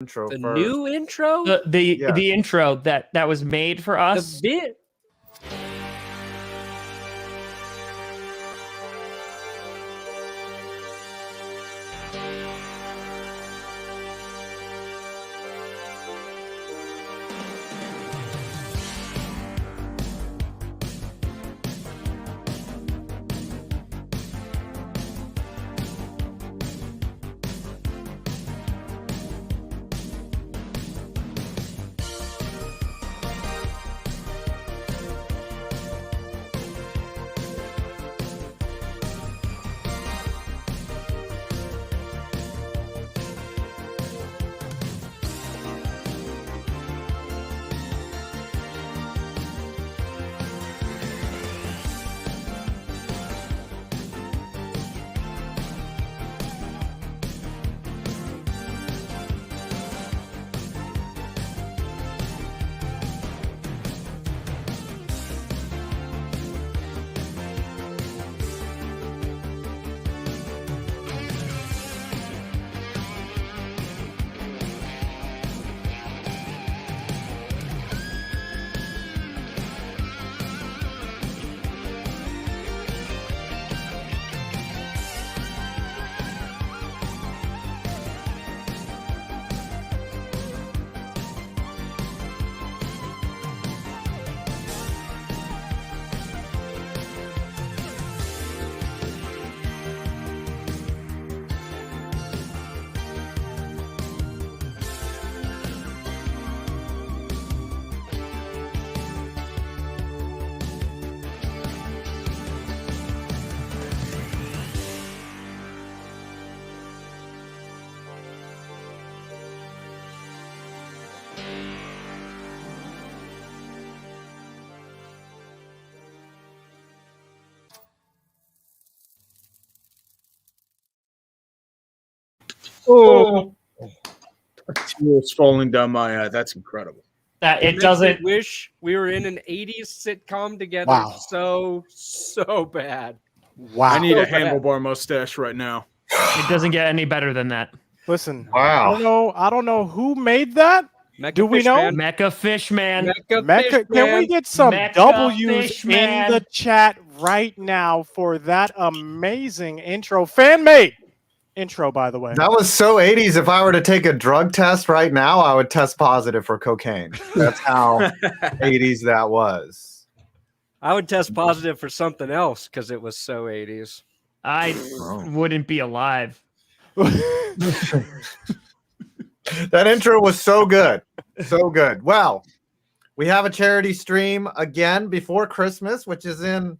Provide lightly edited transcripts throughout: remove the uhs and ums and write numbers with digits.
intro The first. new intro? The intro that was made for us. The bit. Oh, tears falling down my eye. That's incredible. That It it makes doesn't. me wish we were in an 80s sitcom together. Wow. So bad. Wow. I need So a bad. handlebar mustache right now. It doesn't get any better than that. Listen, Wow. I don't know who made that. Mecca Do we know? Fishman. Mecha Fishman. Mecca, can we get some Mecca W's Fishman. in the chat right now for that amazing intro? Fan made intro, by the way. That was so 80s. If I were to take a drug test right now, I would test positive for cocaine. That's how 80s that was. I would test positive for something else because it was so 80s. I wouldn't be alive. That intro was so good. So good. Well, we have a charity stream again before Christmas, which is in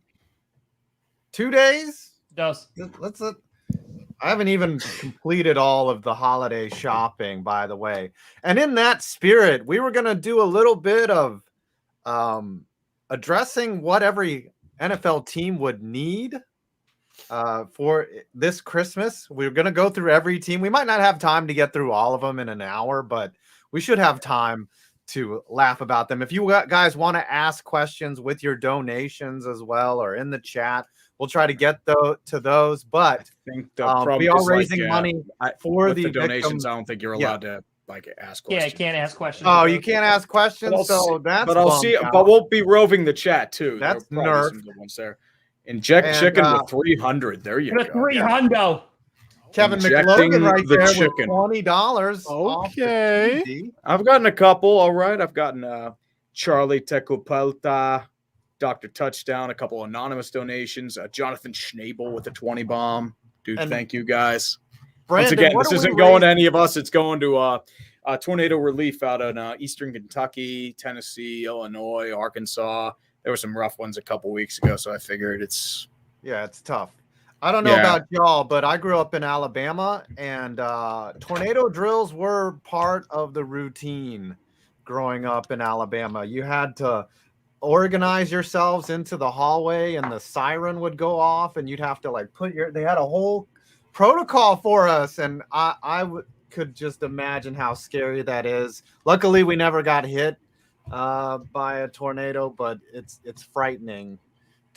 2 days. Does Let's I haven't even completed all of the holiday shopping, by the way. And in that spirit, we were going to do a little bit of addressing what every NFL team would need for this Christmas. We're going to go through every team. We might not have time to get through all of them in an hour, but we should have time to laugh about them. If you guys want to ask questions with your donations as well or in the chat, we'll try to get to those. But I think the problem we are is, raising like, money for with the donations. victims. I don't think you're allowed to ask yeah, I questions. can't ask questions. Oh, you can't ask questions, But I'll so see- that's. But I'll see. bummed But out. we'll be roving the chat too. That's There'll probably be nerf. some good ones there. Inject And, chicken with 300. There you The go. 300. Kevin Injecting McLogan right the there chicken. with $20. off the Okay. CD. I've gotten a couple. All right. I've gotten Charlie Tecupelta, Dr. Touchdown, a couple anonymous donations. Jonathan Schnabel with a 20 bomb. Dude, And thank you guys. Brandon, Once again, what this are we isn't going to raising? any of us. It's going to tornado relief out in eastern Kentucky, Tennessee, Illinois, Arkansas. There were some rough ones a couple weeks ago, so I figured it's Yeah, it's tough. I don't know Yeah. about y'all, but I grew up in Alabama, and tornado drills were part of the routine growing up in Alabama. You had to organize yourselves into the hallway, and the siren would go off, and you'd have to like they had a whole protocol for us, and I could just imagine how scary that is. Luckily, we never got hit by a tornado, but it's frightening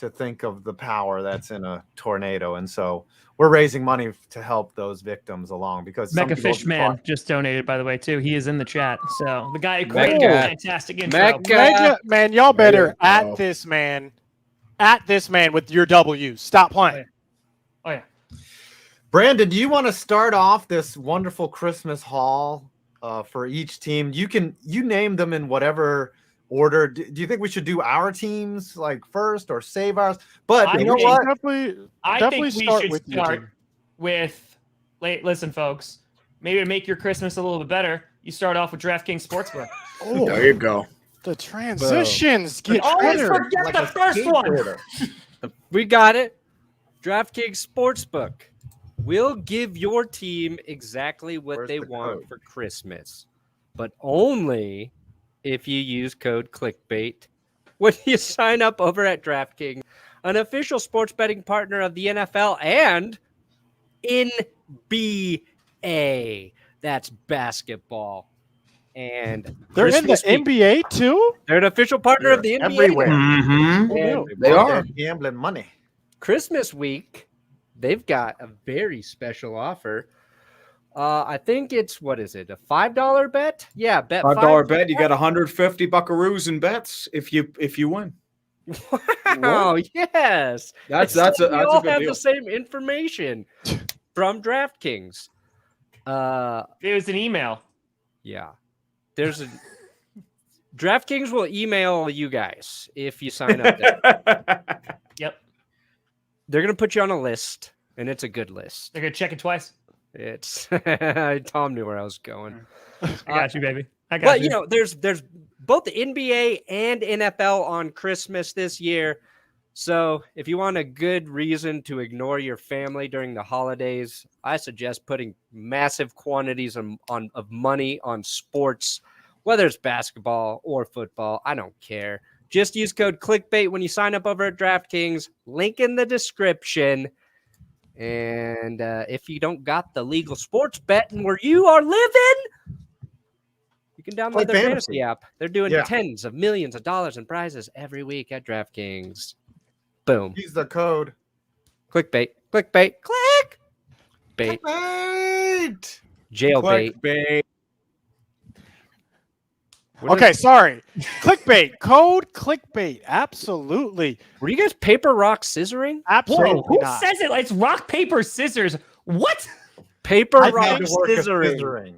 to think of the power that's in a tornado. And so we're raising money to help those victims along because some Mecca people Fishman thought- just donated, by the way, too. He is in the chat. So the guy who Mecca. created a fantastic intro. Mecca. Man, y'all better There you go. at this man with your W's. Stop playing. Oh, yeah. Brandon, do you want to start off this wonderful Christmas haul for each team? You name them in whatever order. Do you think we should do our teams like first or save ours? But I you know think- what? I Definitely think we start should with you, start Tim. with, listen, folks, maybe to make your Christmas a little bit better, you start off with DraftKings Sportsbook. Oh, There you go. the transitions get Always better. forget Like the a first one. skateboarder. We got it. DraftKings Sportsbook will give your team exactly what Where's they the want code? for Christmas, but only if you use code ClickBait when you sign up over at DraftKings, an official sports betting partner of the NFL and NBA. That's basketball. And They're in the Christmas week, NBA too? they're an official partner of the NBA. Everywhere. Mm-hmm. And They Want are. that gambling money. Christmas week, they've got a very special offer. I think it's, what is it, a $5 bet? Yeah, bet $5 bet. You got 150 buckaroos in bets if you win. Wow, yes. That's we a all good have deal. the same information from DraftKings. It was an email. Yeah. There's a DraftKings will email you guys if you sign up there. Yep. They're going to put you on a list, and it's a good list. They're going to check it twice. It's Tom knew where I was going. I got you, baby. I got But you. you know, there's both the NBA and NFL on Christmas this year. So if you want a good reason to ignore your family during the holidays, I suggest putting massive quantities of money on sports, whether it's basketball or football. I don't care. Just use code ClickBait when you sign up over at DraftKings. Link in the description. And if you don't got the legal sports betting where you are living, you can download Play their fantasy fantasy. app. They're doing Yeah. tens of millions of dollars in prizes every week at DraftKings. Boom. Use the code. Clickbait. Clickbait. Click. Bait. Wait. Jailbait. Clickbait. Okay, sorry. Clickbait. Code clickbait. Absolutely. Were you guys paper, rock, scissoring? Absolutely Whoa, who not. says it? It's rock, paper, scissors. What? Paper, I rock, think The work of scissoring. scissoring.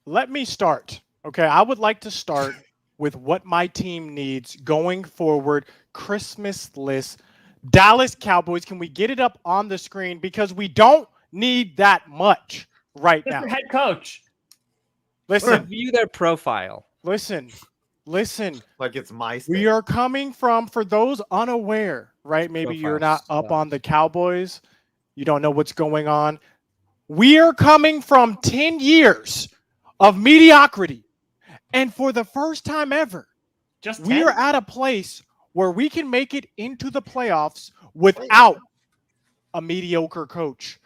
Let me start. Okay, I would like to start with what my team needs going forward. Christmas list. Dallas Cowboys. Can we get it up on the screen? Because we don't need that much right now. Mr. Head Coach. Listen, Review their profile. listen. Like it's my We are coming from, for those unaware, right? Maybe you're not Profiles, up on the Cowboys. You don't know what's going on. We are coming from 10 years of mediocrity. And for the first time ever, Just we 10? are at a place where we can make it into the playoffs without a mediocre coach.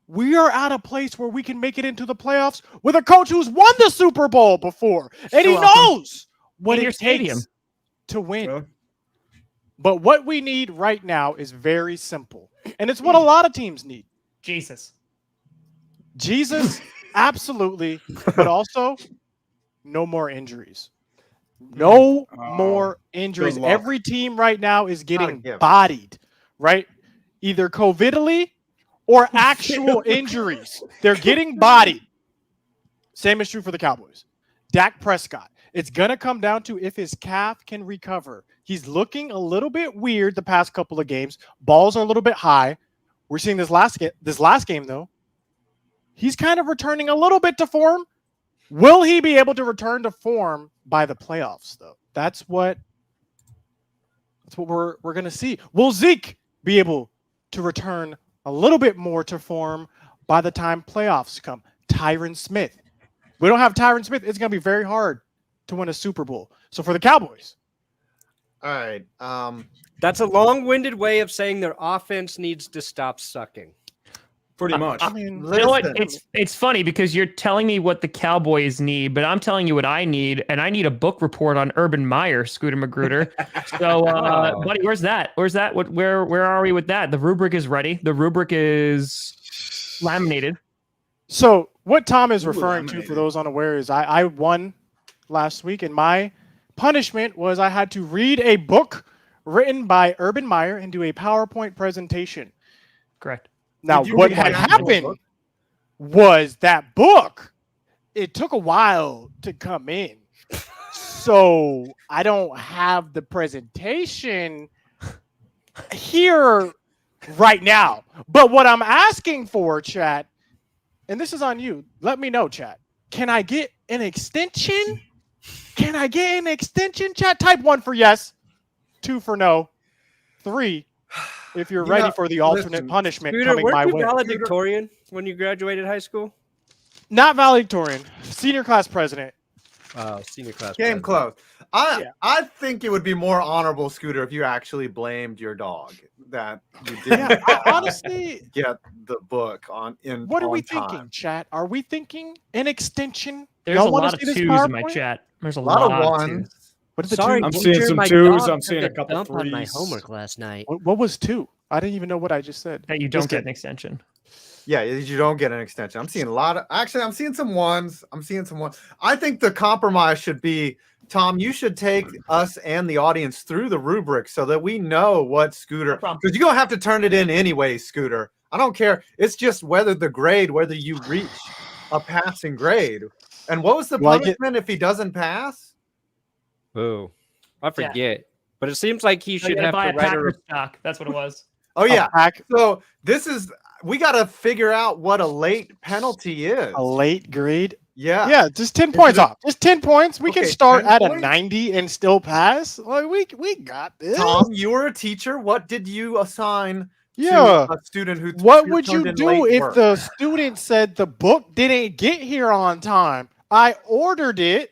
We are at a place where we can make it into the playoffs with a coach who's won the Super Bowl before, and he You're welcome. knows what In your it stadium. takes to win. Well. But what we need right now is very simple, and it's what a lot of teams need. Jesus. Jesus, absolutely, but also no more injuries. No more injuries. good luck. Every team right now is Not a getting gift. bodied, right? Either COVIDly or actual injuries. They're getting bodied. Same is true for the Cowboys. Dak Prescott. It's going to come down to if his calf can recover. He's looking a little bit weird the past couple of games. Balls are a little bit high. We're seeing this last game, though. He's kind of returning a little bit to form. Will he be able to return to form by the playoffs, though? That's what we're going to see. Will Zeke be able to return a little bit more to form by the time playoffs come? Tyron Smith. We don't have Tyron Smith. It's going to be very hard to win a Super Bowl. So for the Cowboys, All right. That's a long-winded way of saying their offense needs to stop sucking. Pretty much. I mean, You know what? Listen. It's funny because you're telling me what the Cowboys need, but I'm telling you what I need, and I need a book report on Urban Meyer, Scooter Magruder. So, buddy, where's that? Where are we with that? The rubric is ready. The rubric is laminated. so what Tom is Ooh, referring to, laminated. for those unaware, is I won last week, and my punishment was I had to read a book written by Urban Meyer and do a PowerPoint presentation. Correct. Now, Did you what read had the actual happened book? was that book, it took a while to come in. So I don't have the presentation here right now. But what I'm asking for, chat, and this is on you, let me know, chat. Can I get an extension? Can I get an extension, chat? Type 1 for yes, 2 for no, 3 if you're You ready know, for the alternate listen, punishment Scooter, coming my weren't you way. valedictorian when you graduated high school? Not valedictorian, senior class president. Senior class. Came president. close. Yeah. I think it would be more honorable, Scooter, if you actually blamed your dog that you didn't Yeah, honestly, get the book on in. what are on we time. thinking, chat? Are we thinking an extension? There's Y'all a wanna lot of see this twos in my PowerPoint? chat. There's a A lot of of ones. twos. What is the Sorry, two? I'm teacher, seeing some my twos, dog I'm seeing took a couple dump on my threes. homework last night. What was 2? I didn't even know what I just said. That you don't Just get kidding. an extension. Yeah, you don't get an extension. I'm seeing a lot of. Actually, I'm seeing some ones. I think the compromise should be, Tom, you should take us and the audience through the rubric so that we know what Scooter. No problem. Because you're gonna have to turn it in anyway, Scooter. I don't care. It's just whether you reach a passing grade. And what was the Do I get- punishment if he doesn't pass? Oh, I forget. But it seems like he So you should gotta have buy to a write a. Packers stock. That's what it was. Oh yeah. Pack, So we got to figure out what a late penalty is. a late grade. Yeah. Yeah, just 10 Is points it a- off. Just 10 points. We can Okay, start 10 at a points? 90 and still pass. Like we got this. Tom, you were a teacher. What did you assign Yeah. to a student who? What who would turned you in do late if work? the student said the book didn't get here on time? I ordered it,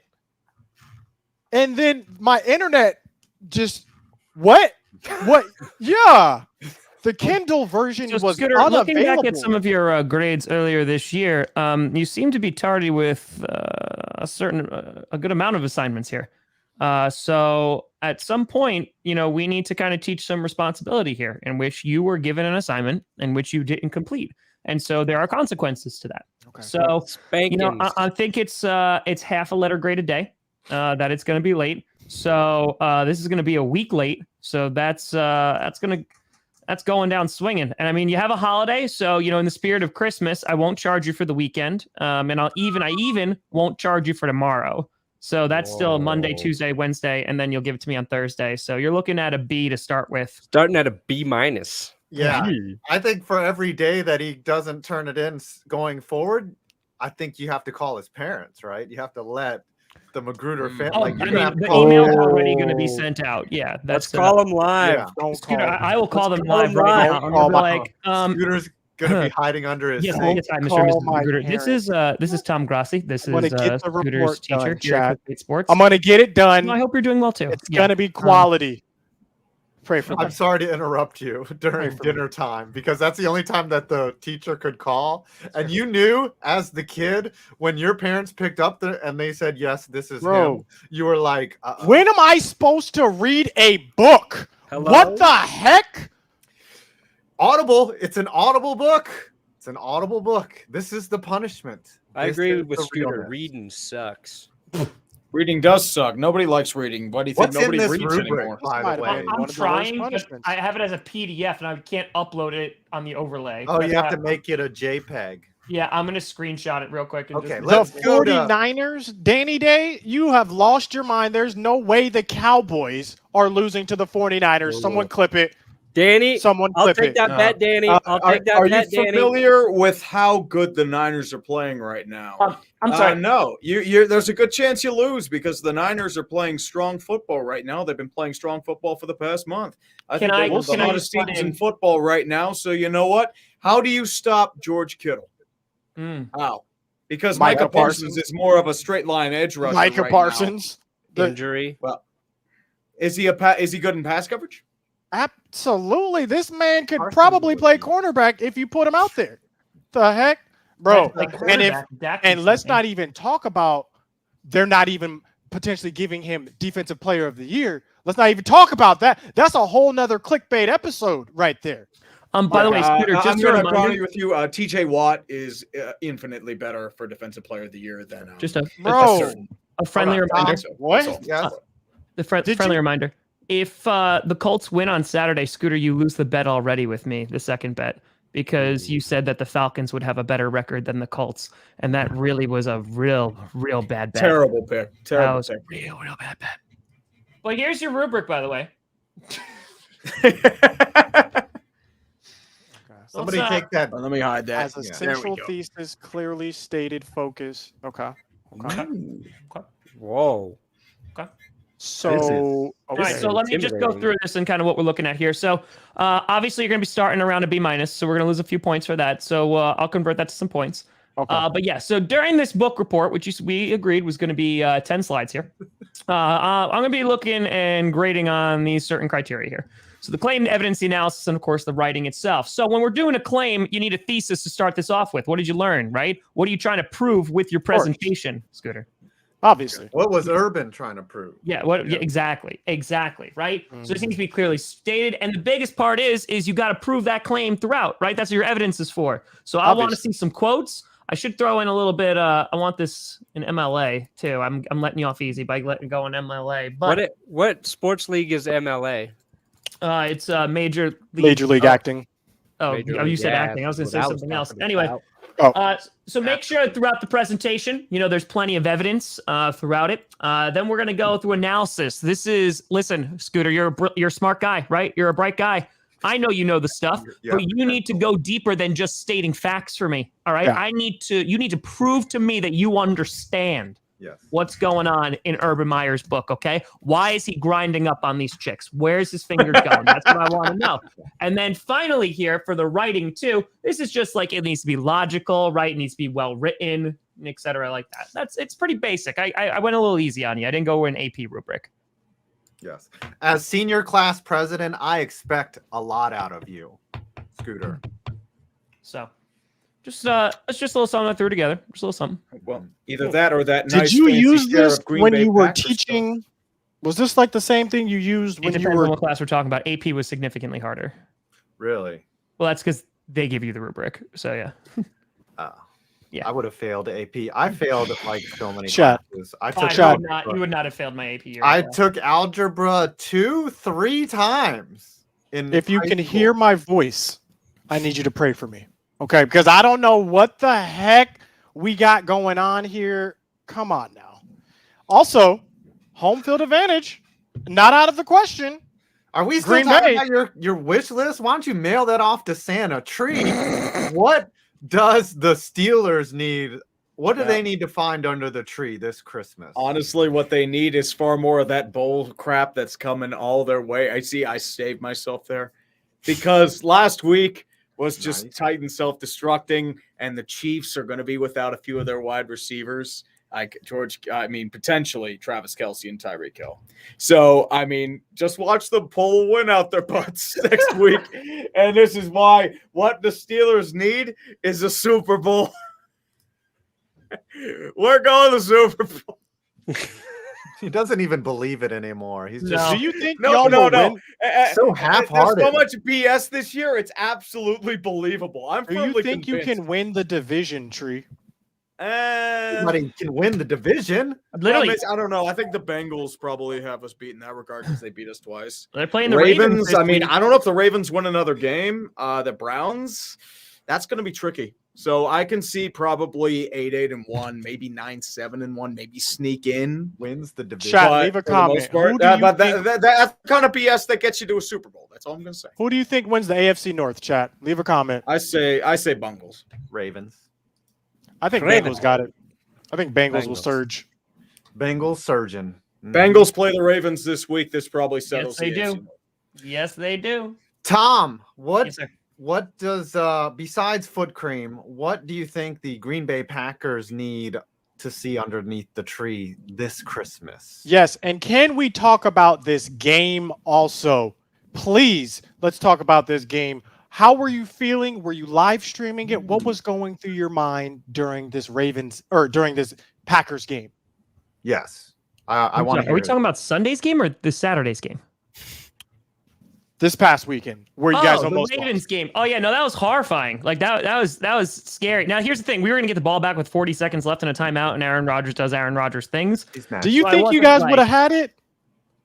and then my internet just what? Yeah, the Kindle version So, was Scooter, unavailable. looking back at some of your grades earlier this year, you seem to be tardy with a good amount of assignments here. So at some point, we need to kind of teach some responsibility here, in which you were given an assignment in which you didn't complete, and so there are consequences to that. Okay. So Spankings. I think it's half a letter grade a day that it's going to be late. So this is going to be a week late. So that's going down swinging. And I mean, you have a holiday, so in the spirit of Christmas, I won't charge you for the weekend, and I even won't charge you for tomorrow. So that's still Monday, Whoa. Tuesday, Wednesday, and then you'll give it to me on Thursday. So you're looking at a B to start with. Starting at a B minus. Yeah, I think for every day that he doesn't turn it in going forward, I think you have to call his parents, right? You have to let the Magruder family. Oh, like, I you're mean, gonna have to the call email's them. already going to be sent out. Yeah, Let's that's call him live. Yeah. Don't Scooter, call. I will call them call live them right live. now. I'm Call gonna my- be like, Scooter's gonna be hiding under his yes, sink. yes, hi, Mr. and Call Mrs. my Magruder. This is Tom Grossi. This I'm gonna is get the Scooter's report teacher done, here at Chad. Clickbait Sports. I'm gonna get it done. I hope you're doing well too. It's Yeah. gonna be quality. Pray for me. I'm sorry to interrupt you during for me. dinner time because that's the only time that the teacher could call. And you knew as the kid when your parents picked up and they said, yes, this is Bro. him. You were like, When am I supposed to read a book? Hello? What the heck? Audible. It's an Audible book. It's an Audible book. This is the punishment. I This agree is with the Scooter. realness. Reading sucks. Reading does suck. Nobody likes reading. Why do you think What's in nobody this reads rubric, anymore? by Might the have way? been I'm one of the worst trying, but punishments. I have it as a PDF and I can't upload it on the overlay. Oh, you That's have to why- make it a JPEG. Yeah, I'm gonna screenshot it real quick. And Okay, just, let's The go to- 49ers, Danny Day, you have lost your mind. There's no way the Cowboys are losing to the 49ers. Someone clip it. Danny, Someone I'll clip take it. that bet, Danny. I'll take that Are bet, you Danny. familiar with how good the Niners are playing right now? I'm sorry. No, you're. There's a good chance you lose because the Niners are playing strong football right now. They've been playing strong football for the past month. I think they're one of the hottest teams in football right now. So you know what? How do you stop George Kittle? How? Because Micah Micah Parsons is more of a straight line edge rusher. Micah right Parsons. Injury. Now. Well, is he good in pass coverage? Absolutely. This man could Parsons probably would play be. cornerback if you put him out there. the heck, bro? Like, and let's not even talk about they're not even potentially giving him Defensive Player of the Year. Let's not even talk about that. That's a whole nother clickbait episode right there. By the way, Scooter, just I'm a going to reminder agree with you. TJ Watt is infinitely better for Defensive Player of the Year than just a Hold friendly on, reminder. What? Yes. Friendly reminder. If the Colts win on Saturday, Scooter, you lose the bet already with me, the second bet, because you said that the Falcons would have a better record than the Colts, and that really was a real bad bet. Terrible pick. That was a real bad bet. But here's your rubric, by the way. Somebody take that. Let me hide that. As a central thesis, clearly stated focus. Okay. Whoa. Okay. So, All right, so let me just go through this and kind of what we're looking at here. So, obviously, you're going to be starting around a B minus, so we're going to lose a few points for that. So, I'll convert that to some points. Okay. But yeah, so during this book report, which we agreed was going to be 10 slides here, I'm going to be looking and grading on these certain criteria here. So the claim, evidence, the analysis, and of course the writing itself. So when we're doing a claim, you need a thesis to start this off with. What did you learn, right? What are you trying to prove with your presentation, Scooter? Obviously. What was Urban trying to prove? Yeah, exactly, right? So this needs to be clearly stated. And the biggest part is you got to prove that claim throughout, right? That's what your evidence is for. So I want to see some quotes. I should throw in a little bit. I want this in MLA too. I'm letting you off easy by letting go in MLA. But what sports league is MLA? It's Major League Acting. Oh, you said acting. I was going to say something else. Anyway, so make sure throughout the presentation, there's plenty of evidence throughout it. Then we're going to go through analysis. Listen, Scooter, you're a smart guy, right? You're a bright guy. I know you know the stuff, but you need to go deeper than just stating facts for me. All right. Yeah. You need to prove to me that you understand what's going on in Urban Meyer's book. Okay. Why is he grinding up on these chicks? Where's his fingers going? That's what I want to know. And then finally here for the writing too, this is just like, it needs to be logical, right? It needs to be well written, et cetera, like that. It's pretty basic. I went a little easy on you. I didn't go in AP rubric. Yes. As senior class president, I expect a lot out of you, Scooter. So just let's just a little something I threw together. Just a little something. Well, either that or that. Did nice you use this when you were Packers teaching? stuff. Was this like the same thing you used when it you depends were? on what class we're talking about. AP was significantly harder. Really? Well, that's because they give you the rubric. So yeah. Yeah. I would have failed AP. I failed like so many Chat. classes. I took you would not have failed my AP year. I took algebra 3 times. If you can hear my voice, I need you to pray for me. Okay, because I don't know what the heck we got going on here. Come on now. Also, home field advantage, not out of the question. Are we still talking about your wish list? Why don't you mail that off to Santa? Tree. What does the Steelers need? What do they need to find under the tree this Christmas? Honestly, what they need is far more of that bowl crap that's coming all their way. I saved myself there because last week was just Titans self-destructing, and the Chiefs are going to be without a few of their wide receivers. Potentially Travis Kelce and Tyreek Hill. So, just watch the poll win out their butts next week. And this is why what the Steelers need is a Super Bowl. We're going to the Super Bowl. He doesn't even believe it anymore. He's just. Do you think no. So half-hearted. There's so much BS this year. It's absolutely believable. Do you think you can win the division, Tree? Anybody can win the division. Literally, I don't know. I think the Bengals probably have us beat in that regard because they beat us twice. They're playing the Ravens. I don't know if the Ravens win another game. The Browns, that's going to be tricky. So I can see probably 8-8-1, maybe 9-7-1, maybe sneak in. Wins the division. Chat, leave a comment. But that's kind of BS that gets you to a Super Bowl. That's all I'm going to say. Who do you think wins the AFC North? Chat, leave a comment. I say Bengals. Ravens. I think Bengals got it. I think Bengals will surge. Bengals surging. Bengals play the Ravens this week. This probably settles. Yes, they do. Yes, they do. Tom, what? Yes, sir. What does besides foot cream? What do you think the Green Bay Packers need to see underneath the tree this Christmas? Yes, and can we talk about this game also? Please, let's talk about this game. How were you feeling? Were you live streaming it? What was going through your mind during this Packers game? Yes. I want to. Are we talking about Sunday's game or this Saturday's game? This past weekend, where you guys the almost Ravens lost. game. Oh yeah, no, that was horrifying. Like that was scary. Now here's the thing: we were gonna get the ball back with 40 seconds left in a timeout, and Aaron Rodgers does Aaron Rodgers things. Do you think you guys would have had it?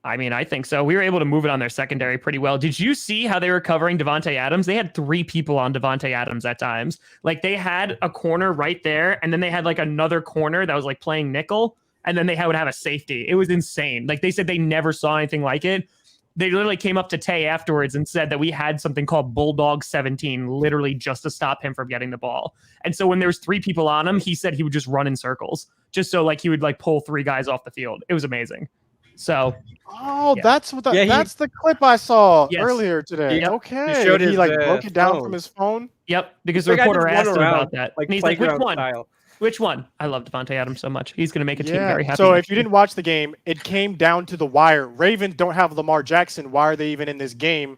I mean, I think so. We were able to move it on their secondary pretty well. Did you see how they were covering Devontae Adams? They had 3 people on Devontae Adams at times. Like they had a corner right there, and then they had like another corner that was like playing nickel, and then they would have a safety. It was insane. Like they said they never saw anything like it. They literally came up to Tay afterwards and said that we had something called Bulldog 17, literally just to stop him from getting the ball. And so when there was 3 people on him, he said he would just run in circles, just so like he would like pull 3 guys off the field. It was amazing. So, yeah. That's the clip I saw earlier today. Yep. Okay, he showed he his, like broke it down phone. from his phone. Yep, because the reporter asked him about that. Like and he's like, which one? Style. Which one? I love Devontae Adams so much. He's going to make a team very happy. So if you didn't watch the game, it came down to the wire. Ravens don't have Lamar Jackson. Why are they even in this game?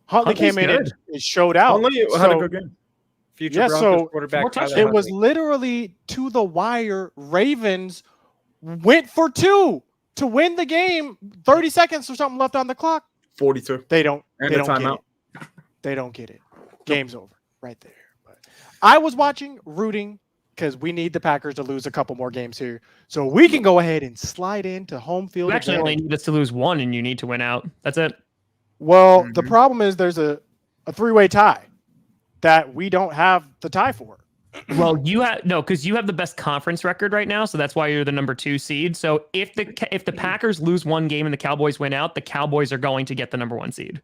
Huntley came in and showed out. Huntley had a good game. Future Broncos quarterback. It was literally to the wire. Ravens went for 2 to win the game. 30 seconds or something left on the clock. 42. They don't get it. They don't get it. Game's over right there. But I was watching, rooting, because we need the Packers to lose a couple more games here, so we can go ahead and slide into home field. You actually only need us to lose 1, and you need to win out. That's it. Well, the problem is there's a 3-way tie that we don't have the tie for. Well, because you have the best conference record right now, so that's why you're the number 2 seed. So if the Packers lose 1 game and the Cowboys win out, the Cowboys are going to get the number 1 seed.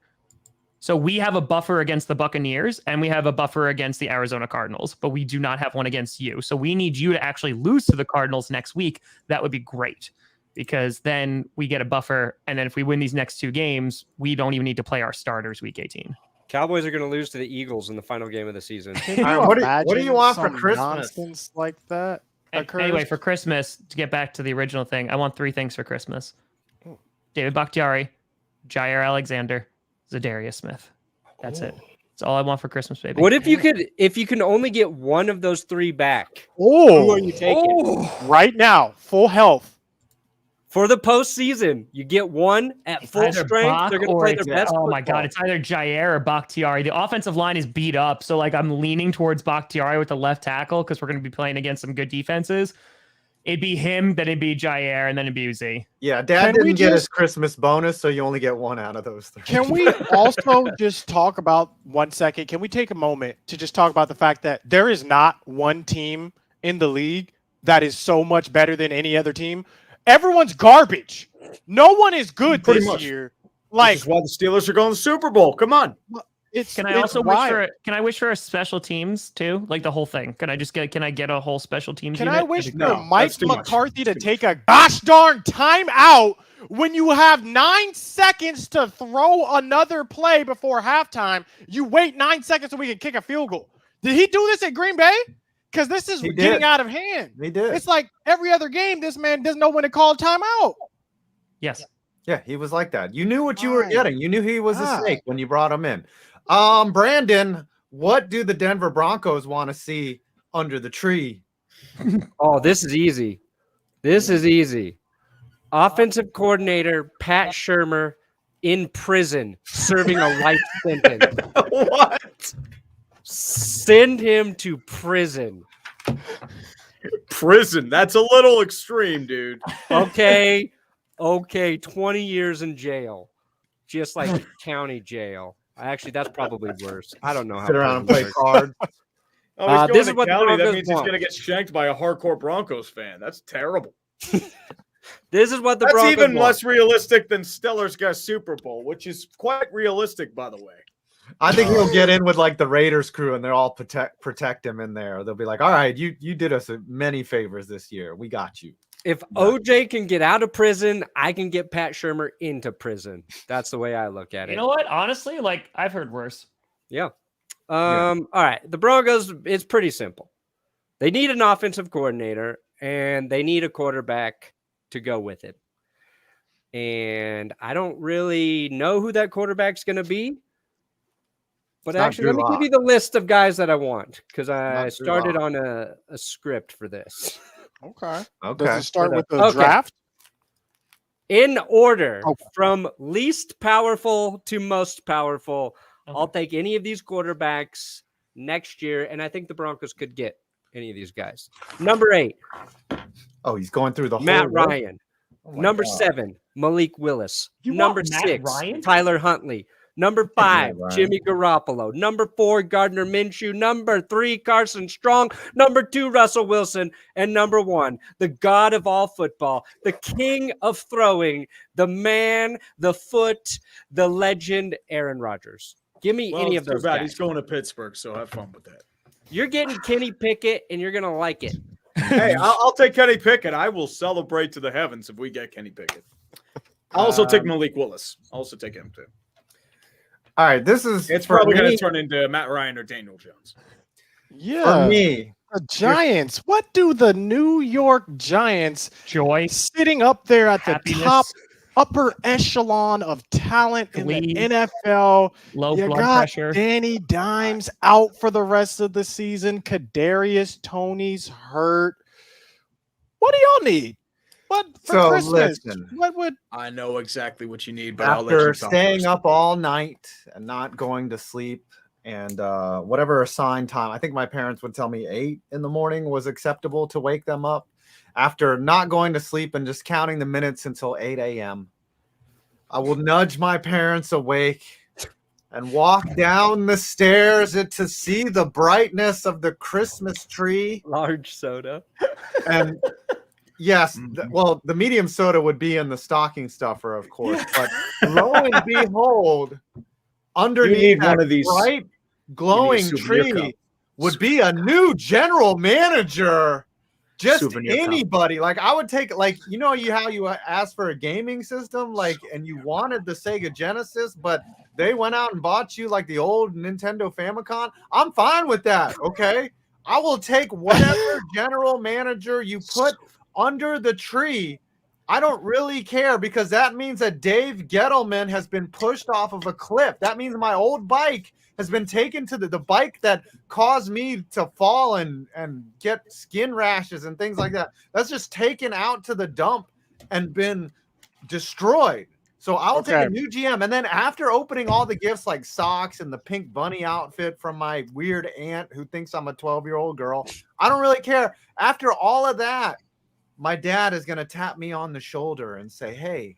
So we have a buffer against the Buccaneers, and we have a buffer against the Arizona Cardinals, but we do not have one against you. So we need you to actually lose to the Cardinals next week. That would be great, because then we get a buffer, and then if we win these next 2 games, we don't even need to play our starters week 18. Cowboys are going to lose to the Eagles in the final game of the season. What do you want for Christmas? Nonsense like that. Anyway, for Christmas, to get back to the original thing, I want 3 things for Christmas: David Bakhtiari, Jair Alexander, Zadarius Smith. That's it. That's all I want for Christmas, baby. What if you can only get one of those 3 back? Who are you taking? Right now, full health. For the postseason, you get one at full strength. They're going to play their best. Oh my God, it's either Jair or Bakhtiari. The offensive line is beat up, so like I'm leaning towards Bakhtiari with the left tackle because we're going to be playing against some good defenses. It'd be him, then it'd be Jair, and then it'd be Uzi. Yeah, Dad didn't get his Christmas bonus, so you only get 1 out of those 3. Can we also just talk about 1 second? Can we take a moment to just talk about the fact that there is not one team in the league that is so much better than any other team? Everyone's garbage. No one is good this year. Like, this is why the Steelers are going to the Super Bowl. Come on. Can I wish for a special teams too? Like the whole thing. Can I get a whole special teams? Can unit? I wish for Mike McCarthy to take a gosh darn timeout when you have 9 seconds to throw another play before halftime? You wait 9 seconds so we can kick a field goal. Did he do this at Green Bay? Because this is getting out of hand. He did. It's like every other game, this man doesn't know when to call timeout. Yes. Yeah, he was like that. You knew what you were getting. You knew he was a snake when you brought him in. Brandon, what do the Denver Broncos want to see under the tree? Oh, this is easy. This is easy. Offensive coordinator Pat Shurmur in prison serving a life sentence. What? Send him to prison. Prison. That's a little extreme, dude. Okay. 20 years in jail. Just like county jail. Actually, that's probably worse. I don't know how. Sit around and play cards. Oh, this this is what the county. That Broncos means he's want. going to get shanked by a hardcore Broncos fan. That's terrible. This is what the That's Broncos even want. less realistic than Steelers got Super Bowl, which is quite realistic, by the way. I think he'll get in with like the Raiders crew, and they'll all protect him in there. They'll be like, "All right, you did us many favors this year. We got you." If OJ can get out of prison, I can get Pat Shurmur into prison. That's the way I look at it. You know what? Honestly, like I've heard worse. Yeah. All right. The Broncos, it's pretty simple. They need an offensive coordinator and they need a quarterback to go with it. And I don't really know who that quarterback's going to be. But It's not actually, let Drew me give Lock. you the list of guys that I want because I Not Drew started Lock. on a script for this. Okay. Okay. Does it start with the Okay. draft? In order Okay. from least powerful to most powerful, Okay. I'll take any of these quarterbacks next year, and I think the Broncos could get any of these guys. Number 8, Oh, he's going through the Matt whole list? Ryan. Oh my Number God. 7, Malik Willis. You Number want Matt 6, Ryan? Tyler Huntley. Number 5, Ryan. Jimmy Garoppolo. Number 4, Gardner Minshew. Number 3, Carson Strong. Number 2, Russell Wilson. And number 1, the god of all football, the king of throwing, the man, the foot, the legend, Aaron Rodgers. Give me any of those Too bad. guys. He's going to Pittsburgh, so have fun with that. You're getting Kenny Pickett, and you're going to like it. Hey, I'll take Kenny Pickett. I will celebrate to the heavens if we get Kenny Pickett. I'll also take Malik Willis. I'll also take him too. All right, this is It's for probably going me- to turn into Matt Ryan or Daniel Jones. Yeah. for me. The Giants. What do the New York Giants Joy, sitting up there at the happiness, top upper echelon of talent in Glee. the NFL? low You blood got pressure. Danny Dimes out for the rest of the season. Kadarius Toney's hurt. What do y'all need? What for So, Christmas? listen. What would I know exactly what you need, but I'll let After you talk staying first. up all night and not going to sleep and whatever assigned time, I think my parents would tell me 8 in the morning was acceptable to wake them up. After not going to sleep and just counting the minutes until 8 a.m., I will nudge my parents awake and walk down the stairs to see the brightness of the Christmas tree. Large soda. And yes, well, the medium soda would be in the stocking stuffer, of course. But lo and behold, underneath need that one of these- bright, glowing souvenir tree cup. would be a new general manager. Just Souvenir cup. anybody. Like I would take, like, you know, how you asked for a gaming system, like, and you wanted the Sega Genesis, but they went out and bought you like the old Nintendo Famicom. I'm fine with that. Okay, I will take whatever general manager you put under the tree. I don't really care because that means that Dave Gettleman has been pushed off of a cliff. That means my old bike has been taken to the bike that caused me to fall and get skin rashes and things like that. That's just taken out to the dump and been destroyed. So I'll take a new GM. And then after opening all the gifts like socks and the pink bunny outfit from my weird aunt who thinks I'm a 12-year-old girl, I don't really care. After all of that, my dad is going to tap me on the shoulder and say, "Hey,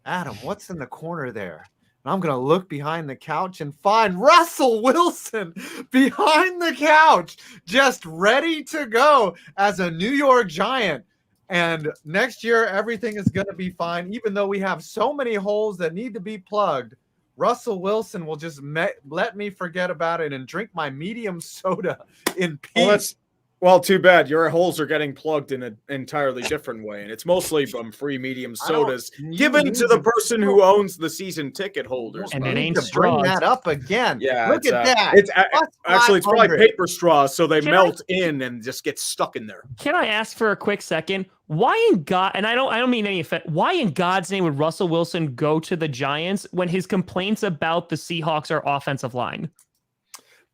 Adam, what's in the corner there?" And I'm going to look behind the couch and find Russell Wilson behind the couch, just ready to go as a New York Giant. And next year, everything is going to be fine. Even though we have so many holes that need to be plugged, Russell Wilson will just let me forget about it and drink my medium soda in peace. Well, too bad. Your holes are getting plugged in an entirely different way, and it's mostly from free medium sodas given to the person who owns the season ticket holders. And You it need ain't to bring straws. that up again. Yeah, Look at that. It's Plus actually it's probably 500. paper straws, so they Can melt in and just get stuck in there. Can I ask for a quick second? Why in God, and I don't mean any offense, why in God's name would Russell Wilson go to the Giants when his complaints about the Seahawks are offensive line?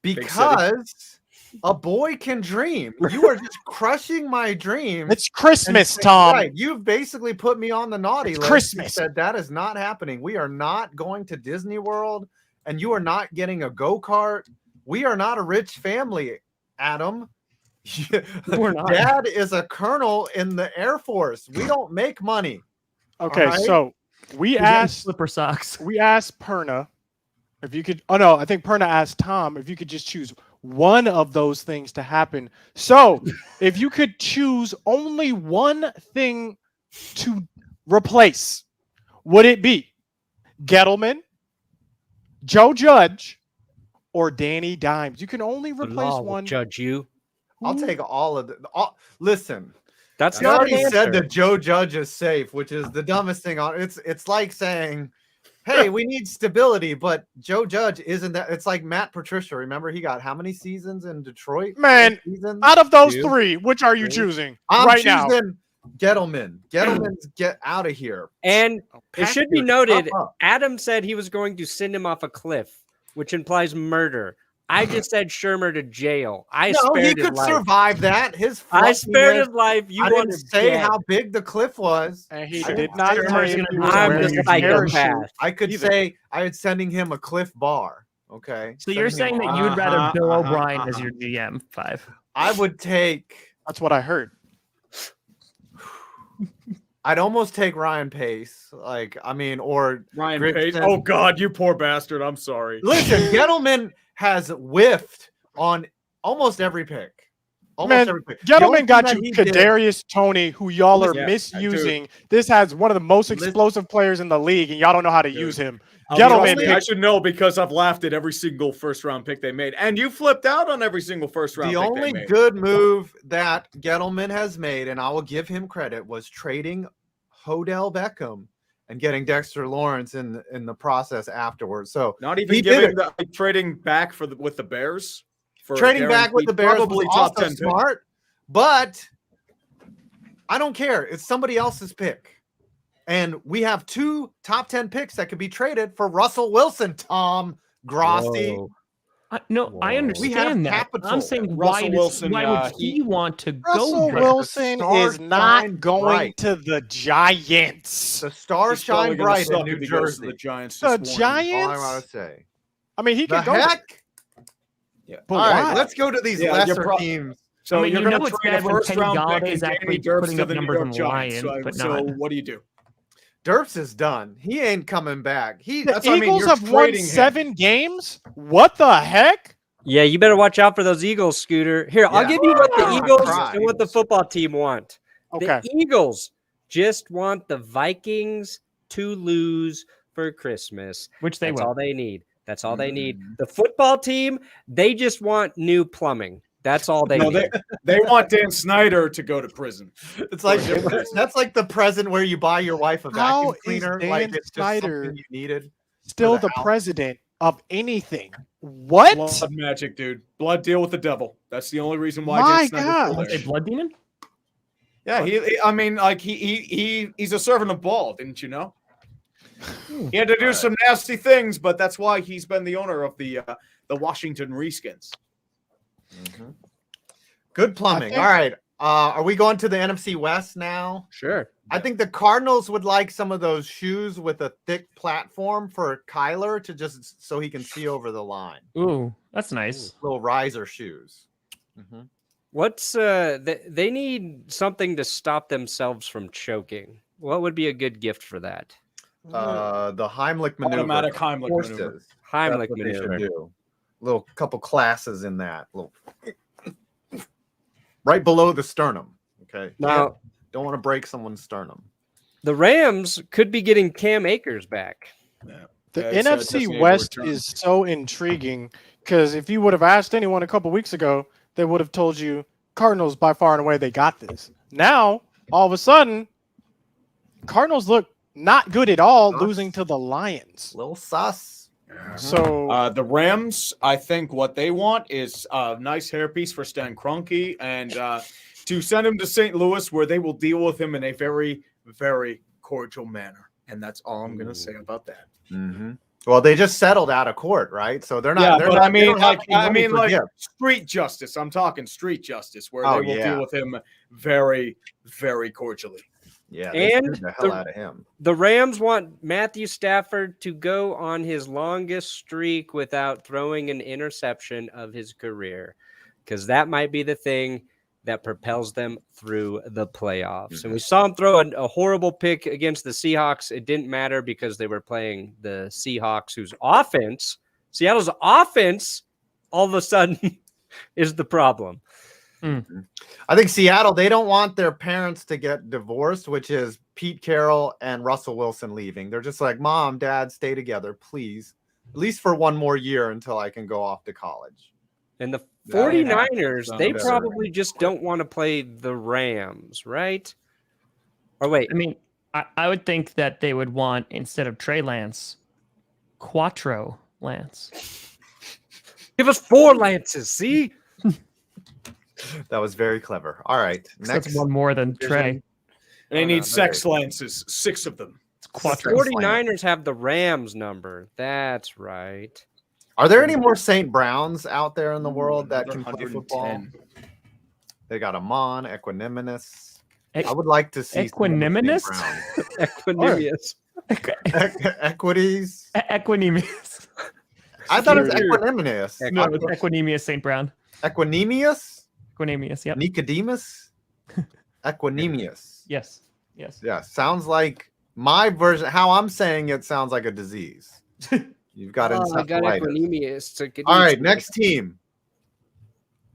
Because a boy can dream. You are just crushing my dream. it's Christmas, And- Tom? Right. You've basically put me on the naughty list. Christmas. You said that is not happening. We are not going to Disney World, and you are not getting a go-kart. We are not a rich family, Adam. We're not. Dad is a colonel in the Air Force. We don't make money. Okay, Alright. so we He's wearing asked slipper socks. Perna if you could. Oh no, I think Perna asked Tom if you could just choose one of those things to happen. So if you could choose only one thing to replace, would it be Gettleman, Joe Judge, or Danny Dimes? You can only The replace law will one. judge you. I'll take all of the. Listen, That's you not already an said answer. that Joe Judge is safe, which is the dumbest thing on. It's like saying, "Hey, we need stability," but Joe Judge isn't that. It's like Matt Patricia. Remember, he got how many seasons in Detroit? Man, 8 seasons? Out of those Two. three, which are you Three. choosing I'm right now? choosing Gettleman. Gettleman's get out of here. And it Pack should be your noted, stuff up. Adam said he was going to send him off a cliff. which implies murder. I just said Shermer to jail. I No, he spared his could life. survive that. I spared his life. You I want didn't to say dead. how big the cliff was. And he I did didn't not say tell you gonna he be was I'm wearing the your psychopath. parachute. I could either. say I was sending him a Cliff Bar. Okay. So you're saying that you'd rather Bill O'Brien as your GM? 5. I would take. That's what I heard. I'd almost take Ryan Pace. Like, I mean, or Ryan Grigson. Pace. Oh God, you poor bastard. I'm sorry. Listen, Gettleman has whiffed on almost every pick. Man, every pick. The only Gettleman got thing you that he did- Kadarius Toney, who y'all are Yeah, misusing. This has one of the most explosive players in the league, and y'all don't know how to use him. Gentlemen, Gettleman I picked should know because I've laughed at every single first round pick they made, and you flipped out on every single first round. The pick only they made. good move that Gettleman has made, and I will give him credit, was trading Odell Beckham and getting Dexter Lawrence in the process afterwards. So Not even he giving did the trading back with the Bears. For a trading back with the Bears probably was top also 10 pick. smart, but I don't care. It's somebody else's pick. And we have 2 top 10 picks that could be traded for Russell Wilson, Tom Grossi. Whoa. I We have understand that. capital. I'm saying Russell Wilson, why would he want to Russell go there? Wilson stars is not shine going bright. to the Giants. The stars He's probably shine gonna bright suck in New if he goes to Jersey. The Giants. The this morning. All I Giants? want to say. I mean, he The can go. heck? But All right, why? let's go to these Yeah, lesser you're pro- teams. So I mean, you're you going know to it's trade a bad when first Kenny round Galladay's pick and actually Danny Derps putting to up the New numbers York on the Giants. Lions, but So not. what do you do? Derps is done. He ain't coming back. The That's what I mean, Eagles you're have won trading him. 7 games? What the heck? Yeah, you better watch out for those Eagles, Scooter. Here, I'll Yeah. give you what the Ah, Eagles Christ. and what the football team want. Okay. The Eagles just want the Vikings to lose for Christmas. Which they That's will. all they need. That's all they need. The football team, they just want new plumbing. That's all they No, need. they want Dan Snyder to go to prison. It's like For a different that's like the present where you buy your wife a How vacuum is cleaner. Dan Like it's just Snyder something you needed. Still the the house. president of anything. What? Blood magic, dude. Blood deal with the devil. That's the only reason why. My Dan Snyder's still God. there. A blood demon? Yeah, I mean, like he's a servant of Baal, didn't you know? He had to do some nasty things, but that's why he's been the owner of the Washington Redskins. Good plumbing. All right. Are we going to the NFC West now? Sure. I think the Cardinals would like some of those shoes with a thick platform for Kyler to just so he can see over the line. Ooh, that's nice. Little riser shoes. Mhm. What's they need something to stop themselves from choking. What would be a good gift for that? The Heimlich maneuver. Automatic Heimlich Horses. maneuver. Heimlich That's what they should maneuver. do. Little couple classes in that. Little right below the sternum. Okay. Now, Don't want to break someone's sternum. the Rams could be getting Cam Akers back. The Yeah, he said NFC designated West return. is so intriguing because if you would have asked anyone a couple weeks ago, they would have told you Cardinals by far and away they got this. Now, all of a sudden, Cardinals look not good at all, losing to the Lions. Little sus. So The Rams, I think what they want is a nice hairpiece for Stan Kroenke and to send him to St. Louis where they will deal with him in a very, very cordial manner. And that's all I'm going to say about that. Mm-hmm. Well, they just settled out of court, right? So they're not. Yeah, they're but not, I they mean, don't have like, any money for gifts. street justice. I'm talking street justice where Oh, they will yeah. deal with him very, very cordially. Yeah, they And screwed the hell out of him. The Rams want Matthew Stafford to go on his longest streak without throwing an interception of his career, because that might be the thing that propels them through the playoffs. And we saw him throw a horrible pick against the Seahawks. It didn't matter because they were playing the Seahawks, whose offense, Seattle's offense, all of a sudden is the problem. I think Seattle, they don't want their parents to get divorced, which is Pete Carroll and Russell Wilson leaving. They're just like, Mom, Dad, stay together, please. At least for one more year until I can go off to college. And the That ain't 49ers, happening. they Better. probably just don't want to play the Rams, right? Or wait, I mean, I would think that they would want, instead of Trey Lance, Quattro Lance. give us 4 Lances, see? That was very clever. All right. That's Next. one more than Trey. They Oh, need no, sex okay. lances, 6 of them. It's Quattro. 49ers have the Rams number. That's right. Are there any more St. Browns out there in the world that can play football? 110. They got Amon, Equanimous. I would like to see Equanimous? Equanimous. Equities. Equanimous. I thought it was Equanimous. No, it's Equanimous St. Brown. Equanimous? Equanimous, yep. Nicodemus? Equanimous. Yes. Yeah, sounds like my version. How I'm saying it sounds like a disease. You've got I got encephalitis. Equanimous. All right, next team.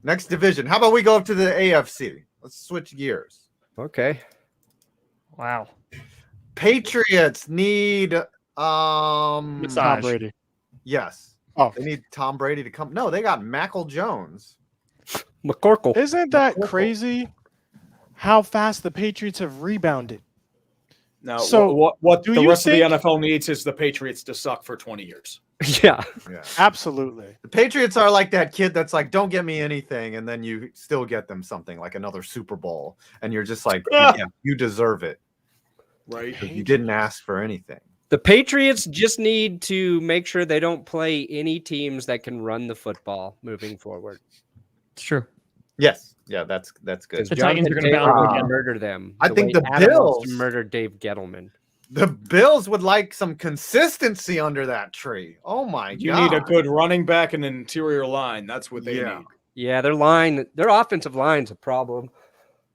Next division. How about we go up to the AFC? Let's switch gears. Okay. Wow. Patriots need Tom Brady. Yes. Oh. They need Tom Brady to come. No, they got Mackle Jones. McCorkle. Isn't that crazy how fast the Patriots have rebounded? Now, So, what do the you rest think- of the NFL needs is the Patriots to suck for 20 years. Yeah. Absolutely. The Patriots are like that kid that's like, don't get me anything, and then you still get them something like another Super Bowl, and you're just like, yeah, you deserve it. Right. You didn't ask for anything. The Patriots just need to make sure they don't play any teams that can run the football moving forward. It's true. Yes. Yeah, that's good. The Titans are going to Jonathan bounce Taylor again. would murder them. I think way the Adam wants to Bills- murder Dave Gettleman. The Bills would like some consistency under that tree. Oh my You god. need a good running back and an interior line. That's what they Yeah. need. Yeah, their offensive line's a problem.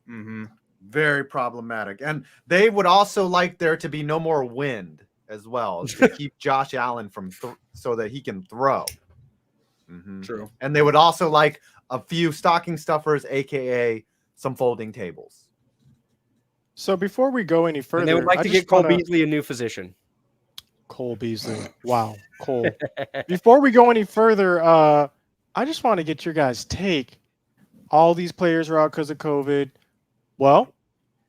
Mm-hmm. Very problematic. And they would also like there to be no more wind as well to keep Josh Allen from so that he can throw. Mhm. True. And they would also like a few stocking stuffers, aka some folding tables. So before we go any further, And they would like I to just get Cole wanna- Beasley a new physician. Cole Beasley. Wow, Cole. Before we go any further, I just want to get your guys' take. All these players are out because of COVID. Well,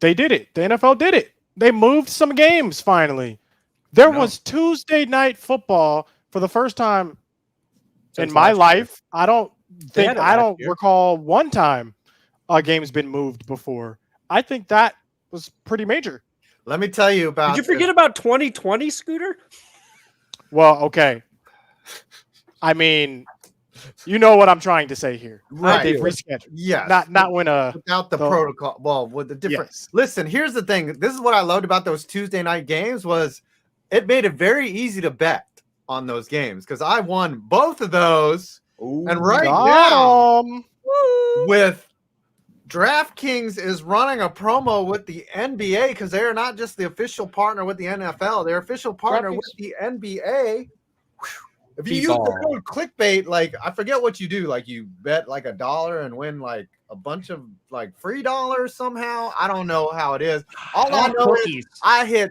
they did it. The NFL did it. They moved some games finally. There was Tuesday night football for the first time Since in my last life. I don't They had think it I last don't year. recall one time a game's been moved before. I think that was pretty major. Let me tell you about Did you forget about 2020, Scooter? Well, okay. I mean, you know what I'm trying to say here. Right. They've rescheduled. Yes. Not when without the protocol. Well, with the different. Yes. Listen, here's the thing. This is what I loved about those Tuesday night games was it made it very easy to bet on those games because I won both of those. And right now, Got 'em. with DraftKings is running a promo with the NBA because they are not just the official partner with the NFL, they're official partner with the NBA. If you use the code clickbait, like I forget what you do, like you bet like $1 and win like a bunch of like free dollars somehow. I don't know how it is. All I know is I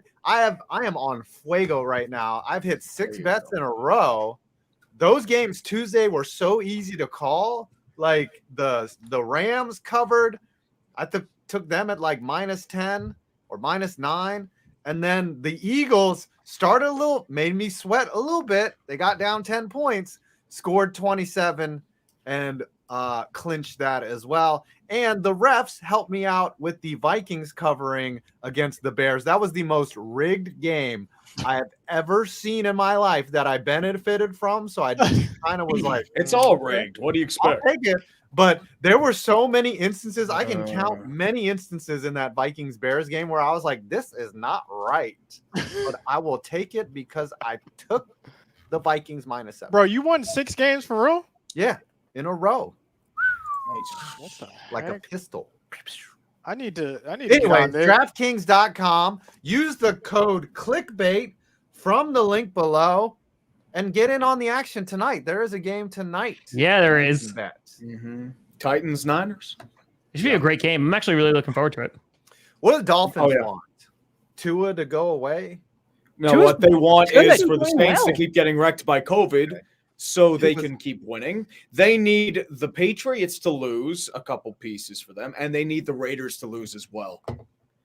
am on fuego right now. I've hit 6 bets in a row. Those games Tuesday were so easy to call. Like the Rams covered. I took them at like -10 or -9. And then the Eagles started made me sweat a little bit. They got down 10 points, scored 27, and clinched that as well. And the refs helped me out with the Vikings covering against the Bears. That was the most rigged game I have ever seen in my life that I benefited from. So I just kind of was like, It's all rigged. What do you I'll expect? take it. But there were so many instances. I can count many instances in that Vikings Bears game where I was like, this is not right. But I will take it because I took the Vikings -7. Bro, you won 6 games for real? Yeah, in a row. What the Like a heck? pistol. I need to get Anyway, on there. DraftKings.com. Use the code clickbait from the link below and get in on the action tonight. There is a game tonight. Yeah, there is. Bets. Mm-hmm. Titans, Niners. It should be a great game. I'm actually really looking forward to it. What do the Dolphins Oh, yeah. want? Tua to go away? No, Tua's what they want good. is They're for the doing Saints well. to keep getting wrecked by COVID so they Tua's- can keep winning. They need the Patriots to lose a couple pieces for them, and they need the Raiders to lose as well.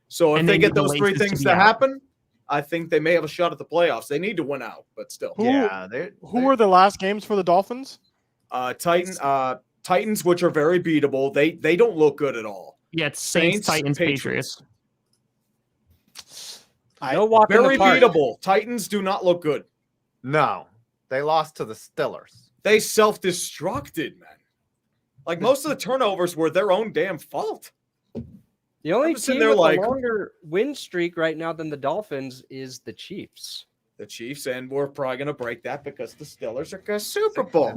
So if And they they get need the those 3 Lakers to things be to out. happen, I think they may have a shot at the playoffs. They need to win out, but still. Who were the last games for the Dolphins? Titans, which are very beatable. They don't look good at all. Yeah, it's Saints, Titans, Patriots. No walk in Very the park. beatable. Titans do not look good. No, they lost to the Steelers. They self-destructed, man. Like most of the turnovers were their own damn fault. The only team there with like- a longer win streak right now than the Dolphins is the Chiefs. The Chiefs, and we're probably going to break that because the Steelers are going to Super Bowl.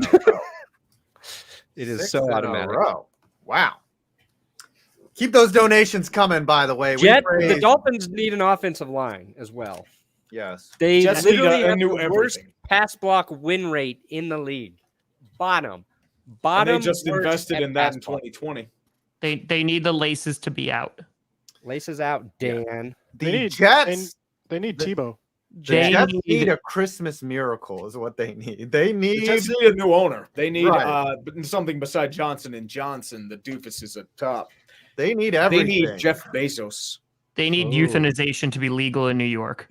It is 6 so in a automatic. row. Wow. Keep those donations coming, by the way. The Dolphins need an offensive line as well. Yes. They Just need literally a have new the worst everything. pass block win rate in the league. Bottom. And they just worst invested at in that pass in block. 2020. They need the laces to be out. Laces out, Dan. The Jets. They need Tebow. The Jets need a Christmas miracle is what they need. They They need just need a new owner. They need Right. something beside Johnson and Johnson. The doofus is at top. they need They everything. need Jeff Bezos. They need euthanization to be legal in New York.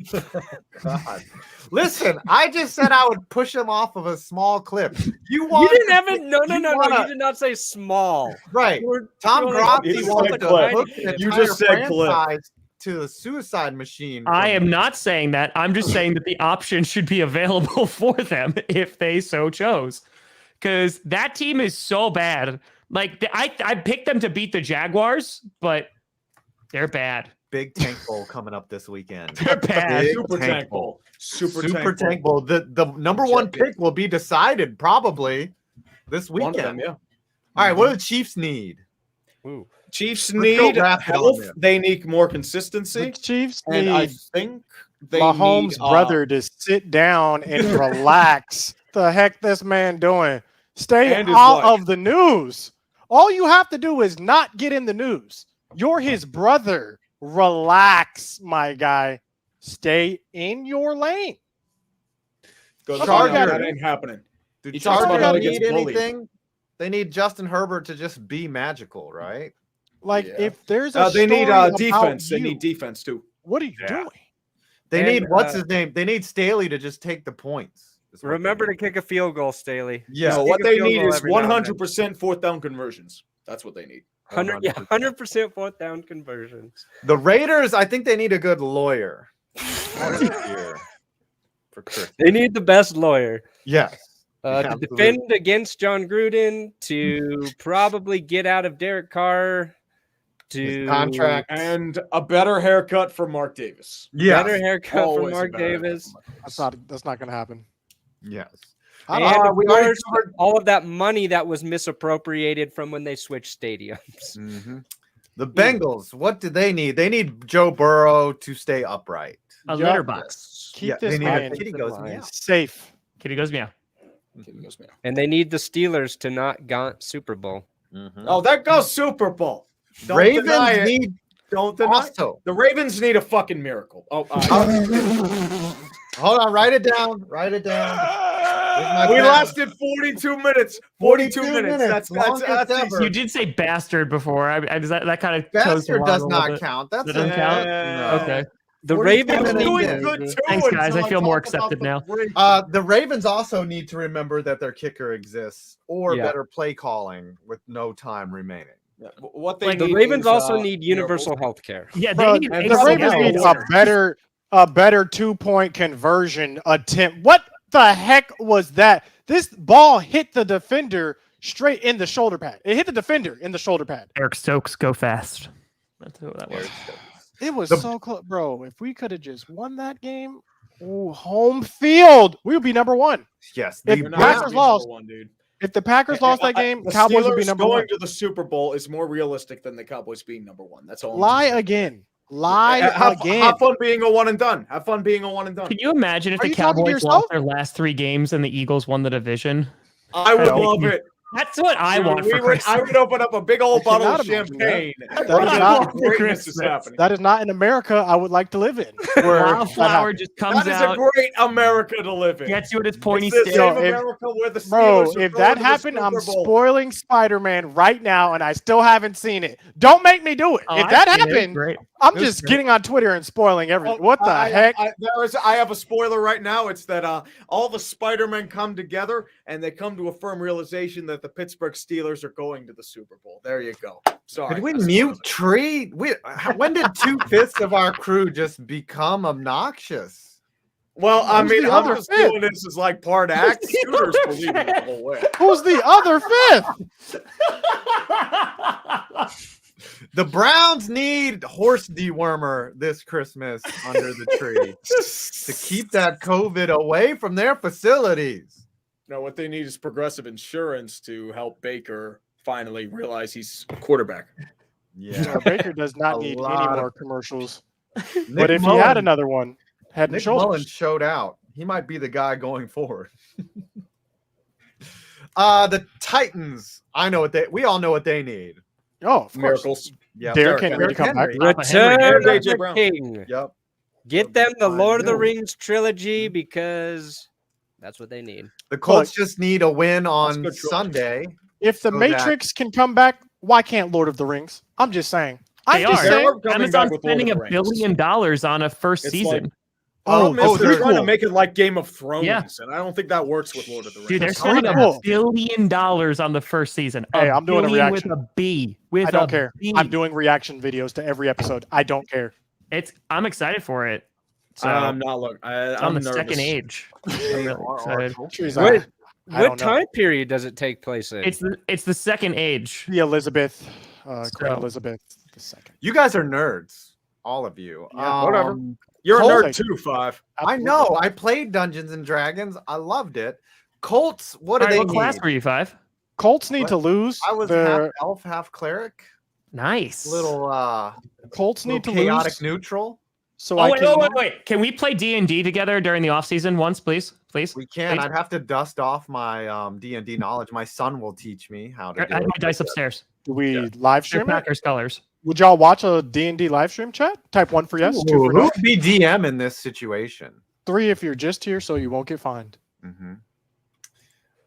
God. Listen, I just said I would push him off of a small clip. You didn't have it. No. wanna- You did not say small. right. We're Tom throwing Grossi You just wanted said to clip. hook the You entire just said clip. franchise to the suicide machine. I from- am not saying that. I'm just saying that the option should be available for them if they so chose. Because that team is so bad. Like, I picked them to beat the Jaguars, but they're bad. Big Tank Bowl coming up this weekend. They're bad. Big Super Tank Bowl. Super Tank Bowl. The number one pick will be decided probably this One of weekend. them, yeah. All right, what do the Chiefs need? Ooh. Chiefs Let's go need wrap it on health. them. They need more The consistency. Chiefs And I need think they Mahomes' need, brother to sit down and relax. The heck this man doing? Stay And his out wife. of the news. All you have to do is not get in the news. You're his brother. Relax, my guy. Stay in your lane. Good Chargers. that ain't happening. Do He talks Chargers about how he gets need bullied. anything? They need Justin Herbert to just be magical, right? Like Yeah. if there's a They need story about defense. They you, need defense too. what are you Yeah. doing? They And, need what's his name? They need Staley to just take the points. is what they Remember to need. kick a field goal, Staley. Yeah. No, what Kick a they field need goal is every now and then. 100% fourth down conversions. That's what they need. 100% fourth down conversions. The Raiders, I think they need a good lawyer. Here for Chris. They need the best lawyer Yes. to Absolutely. defend against John Gruden, to probably get out of Derek Carr, His to contract. And a better haircut for Mark Davis. Yes. better haircut for Always a Mark better haircut Davis. for Mark That's not going to happen. Yes. And Uh, of we already course, covered- all of that money that was misappropriated from when they switched stadiums. Mhm. The Bengals, what do they need? They need Joe Burrow to stay upright. A Yup. litter box. Keep Yeah, this they need a man kitty goes meow. safe. Kitty goes meow. And they need the Steelers to not gaunt Super Bowl. Oh, that goes Super Bowl. Don't deny Ravens it. need Don't deny. also. The Ravens need a fucking miracle. Oh, Hold on, write it down. Write it down. my we bad. lasted 42 minutes. 42 minutes. That's longest ever. easy. You did say bastard before. That kind of Bastard does not count. That's That doesn't a- count? No. Okay. The 42 Ravens minutes doing in. good too. Thanks, guys. until I feel more talk about accepted the now. Ravens. The Ravens also need to remember that their kicker exists, or Yeah. better play calling with no time remaining. What they Like the need Ravens is, also need universal miracles. health care. Yeah, Bro, they need and the ACL Ravens need a better 2-point conversion attempt. What the heck was that? This ball hit the defender straight in the shoulder pad. It hit the defender in the shoulder pad. Eric Stokes go fast. That's who that was. It was The- so close, bro. If we could have just won that game, home field, we would be number one. Yes, If the They're not Packers gonna be lost, number one, dude. If the Packers lost that game, The Cowboys would be Steelers number going one. to the Super Bowl is more realistic than the Cowboys being number one. That's all. I'm Lie saying. again. Lie Have again. fun being a one and done. Have fun being a one and done. Can you imagine if Are the you talking to Cowboys yourself? lost their last 3 games and the Eagles won the division? I would I don't- love it. That's what I Dude, want for I Christmas. would open up a big old I bottle of cannot imagine that. champagne. That is not- Greatness is Christmas. happening. That is not in America I would like to live in. Where that Wildflower happens. just comes That is out, a great America to live in. gets you at its pointy It's the stick. same Yo, if- America where the Steelers Bro, are if going that to the happened, I'm Super Bowl. spoiling Spider-Man right now, and I still haven't seen it. Don't make me do it. Oh, if I've that seen it. It's happened, great. I'm It was just great. getting on Twitter and spoiling everything. Oh, What the heck? I have a spoiler right now. It's that all the Spider-Men come together and they come to a firm realization that the Pittsburgh Steelers are going to the Super Bowl. There you go. Sorry. Did we that's mute positive. Tree? When did 2/5 of our crew just become obnoxious? Well, I Who's mean, the I'm other just fifth? doing this as like part act. Scooter's believing the whole way. Who's the other fifth? The Browns need horse dewormer this Christmas under the tree to keep that COVID away from their facilities. No, what they need is Progressive Insurance to help Baker finally realize he's a quarterback. Yeah. Baker does not A need any lot of- more commercials. Nick But if he Mullen- had another one, head and Nick Mullen shoulders. showed out. He might be the guy going forward. The Titans. We all know what they need. Oh, of course. Miracles. Yeah. Derrick Henry to come back. Return Henry. of AJ the Brown. King. Yep. Get them the Lord of the know. Rings trilogy because that's what they need. The Colts just need a win on good choice. Sunday. If the So Matrix can come back, why can't Lord of the Rings? I'm just saying. They I'm just are. saying. They're coming Amazon's back with Lord of spending the $1 Rings. billion on a first It's season. like- Problem Oh, is they're very trying to cool. make it like Game of Thrones, Yeah. and I don't think that works with Lord of the Rings. Dude, they're That's spending cool. $1 billion on the first season. Hey, I'm doing a billion reaction. with a B. With I don't a care. B. I'm doing reaction videos to every episode. I don't care. I'm excited for it. So I'm not looking. it's I'm on the nervous. second age. I'm really excited. Trees What- are- I What don't know. time period does it take place in? It's the second age. The Elizabeth, Queen So- Elizabeth II. You guys are nerds, all of you. Yeah, whatever. You're a Colts- nerd too, Five. I know. I played Dungeons and Dragons. I loved it. Colts. What do All right, they what class need? were you, 5? Colts need What? to lose. I was the half elf, half cleric. Nice. Little Colts need to chaotic lose. neutral. So Oh, I wait, can. wait. Can we play D&D together during the off season once, please? Please. We can. Please. I'd have to dust off my D&D knowledge. My son will teach me how to I do have it. my dice upstairs. Do we live They're stream it? Packers colors. Would y'all watch a D&D live stream chat? Type 1 for yes, 2 Ooh, for who no, would be DM in this situation? 3 if you're just here so you won't get fined. hmm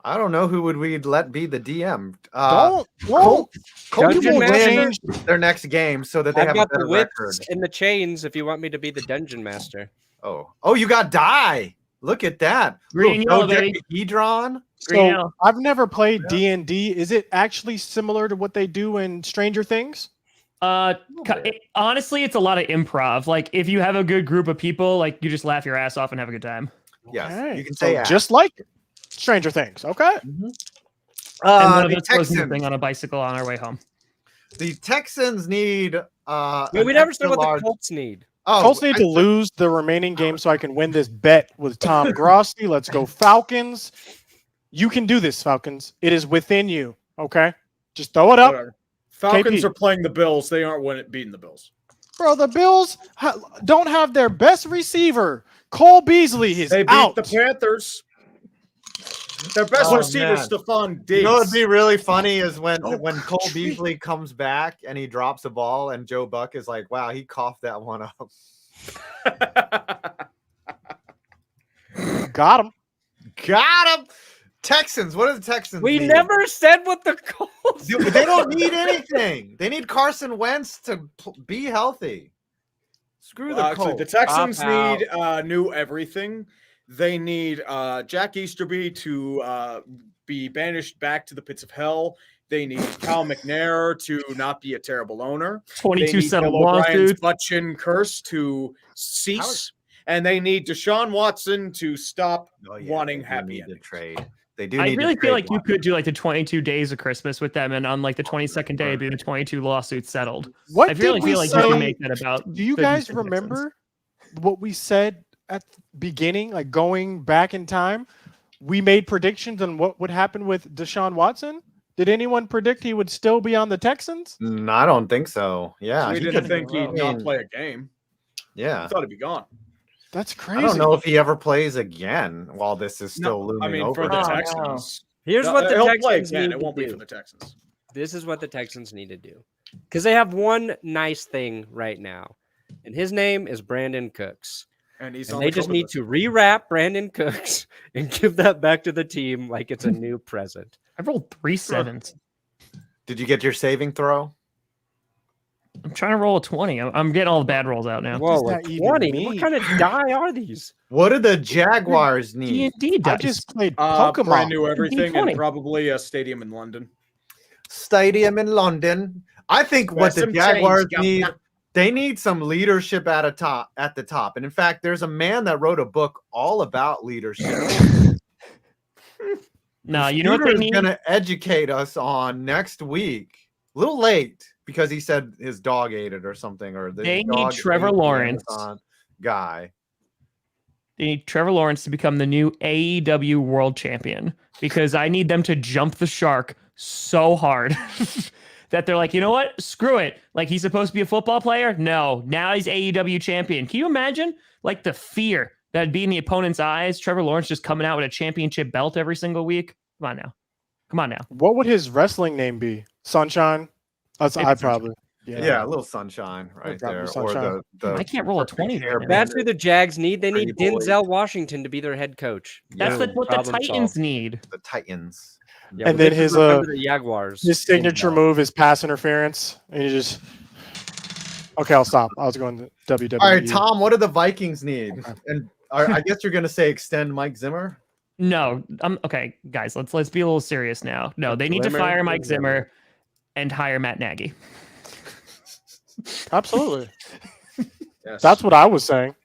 I don't know who would we let be the DM. Don't. Colts Dungeon will Master? win their next game so that they I've have a got the better whips record. and the chains if you want me to be the dungeon master. Oh, you got die. Look at that. Green and yellow, baby. Hedron. Green So yellow. I've never played D&D. Is it actually similar to what they do in Stranger Things? Honestly, it's a lot of improv. Like, if you have a good group of people, like, you just laugh your ass off and have a good time. Yes, Okay. you can So say act. just like Stranger Things. Okay. And one of the us goes Texans. moving on a bicycle on our way home. The Texans need. Wait, an we never said extra what large- the Colts need. Oh, Colts need to lose the remaining game so I can win this bet with Tom Grossi. Let's go Falcons. You can do this, Falcons. It is within you. Okay. Just throw it up. Whatever. Falcons KP. are playing the Bills. They aren't beating the Bills. Bro, the Bills don't have their best receiver. Cole Beasley is They beat out. the Panthers. Their best Oh, receiver, man. Stephon Diggs. You know what'd be really funny is when Cole Beasley comes back and he drops a ball and Joe Buck is like, "Wow, he coughed that one up." Got him. Got him. Texans. What do the Texans? We need? never said what the Colts. They don't need anything. They need Carson Wentz to be healthy. Screw the Actually, Colts. the Texans Cop need new everything. They need Jack Easterby to be banished back to the pits of hell. They need Cal McNair to not be a terrible owner. 22 settled Bill O'Brien's lawsuits. butt chin curse to cease. And they need Deshaun Watson to stop Oh, yeah, wanting they do happy need to endings. trade. They do. I need to really feel trade like you Watson. could do like the 22 days of Christmas with them, and on like the 22nd day, be the 22 lawsuits settled. What I really did we feel like say? you can make that about. Do you the guys Houston Texans. remember what we said at the beginning, like going back in time? We made predictions on what would happen with Deshaun Watson. Did anyone predict he would still be on the Texans? I don't think so. Yeah, We he didn't could- think he'd I not mean, play a game. Yeah, I thought he'd be gone. That's crazy. I don't know if he ever plays again while this is still looming I mean, over. for the Oh, no. Texans. Here's what the He'll play Texans again. need It won't to be do. for the Texans. This is what the Texans need to do. Because they have one nice thing right now. And his name is Brandon Cooks. And he's And on they the just COVID need list. to rewrap Brandon Cooks and give that back to the team like it's a new present. I've rolled 3 sevens. Did you get your saving throw? I'm trying to roll a 20. I'm getting all the bad rolls out now. Whoa, that a even 20? mean? What kind of die are these? What do the Jaguars need? D&D I dice. just played Brand Pokemon. new everything D20. and probably a stadium in London. Stadium in London. I think what the some Jaguars change, need. governor. They need some leadership at the top. And in fact, there's a man that wrote a book all about leadership. No, you know what they need? Going to educate us on next week. A little late because he said his dog ate it or something. Or they need Trevor Lawrence guy. They need Trevor Lawrence to become the new AEW world champion because I need them to jump the shark so hard that they're like, you know what? Screw it. Like, he's supposed to be a football player? No. Now he's AEW champion. Can you imagine like the fear that'd be in the opponent's eyes? Trevor Lawrence just coming out with a championship belt every single week. Come on now. Come on now. What would his wrestling name be? Sunshine? I probably. Yeah, a little sunshine right there. Sunshine. Or the I can't roll a 20. That's who the Jags need. They need Denzel Washington to be their head coach. That's what the Titans need. The Titans. Yeah, and then his the Jaguars. His signature move is pass interference, and you just. Okay, I'll stop. I was going to WWE. All right, Tom. What do the Vikings need? Okay. And I guess you're going to say extend Mike Zimmer. No, okay, guys. Let's be a little serious now. No, they need to fire Mike Zimmer and hire Matt Nagy. Absolutely. Yes. That's what I was saying.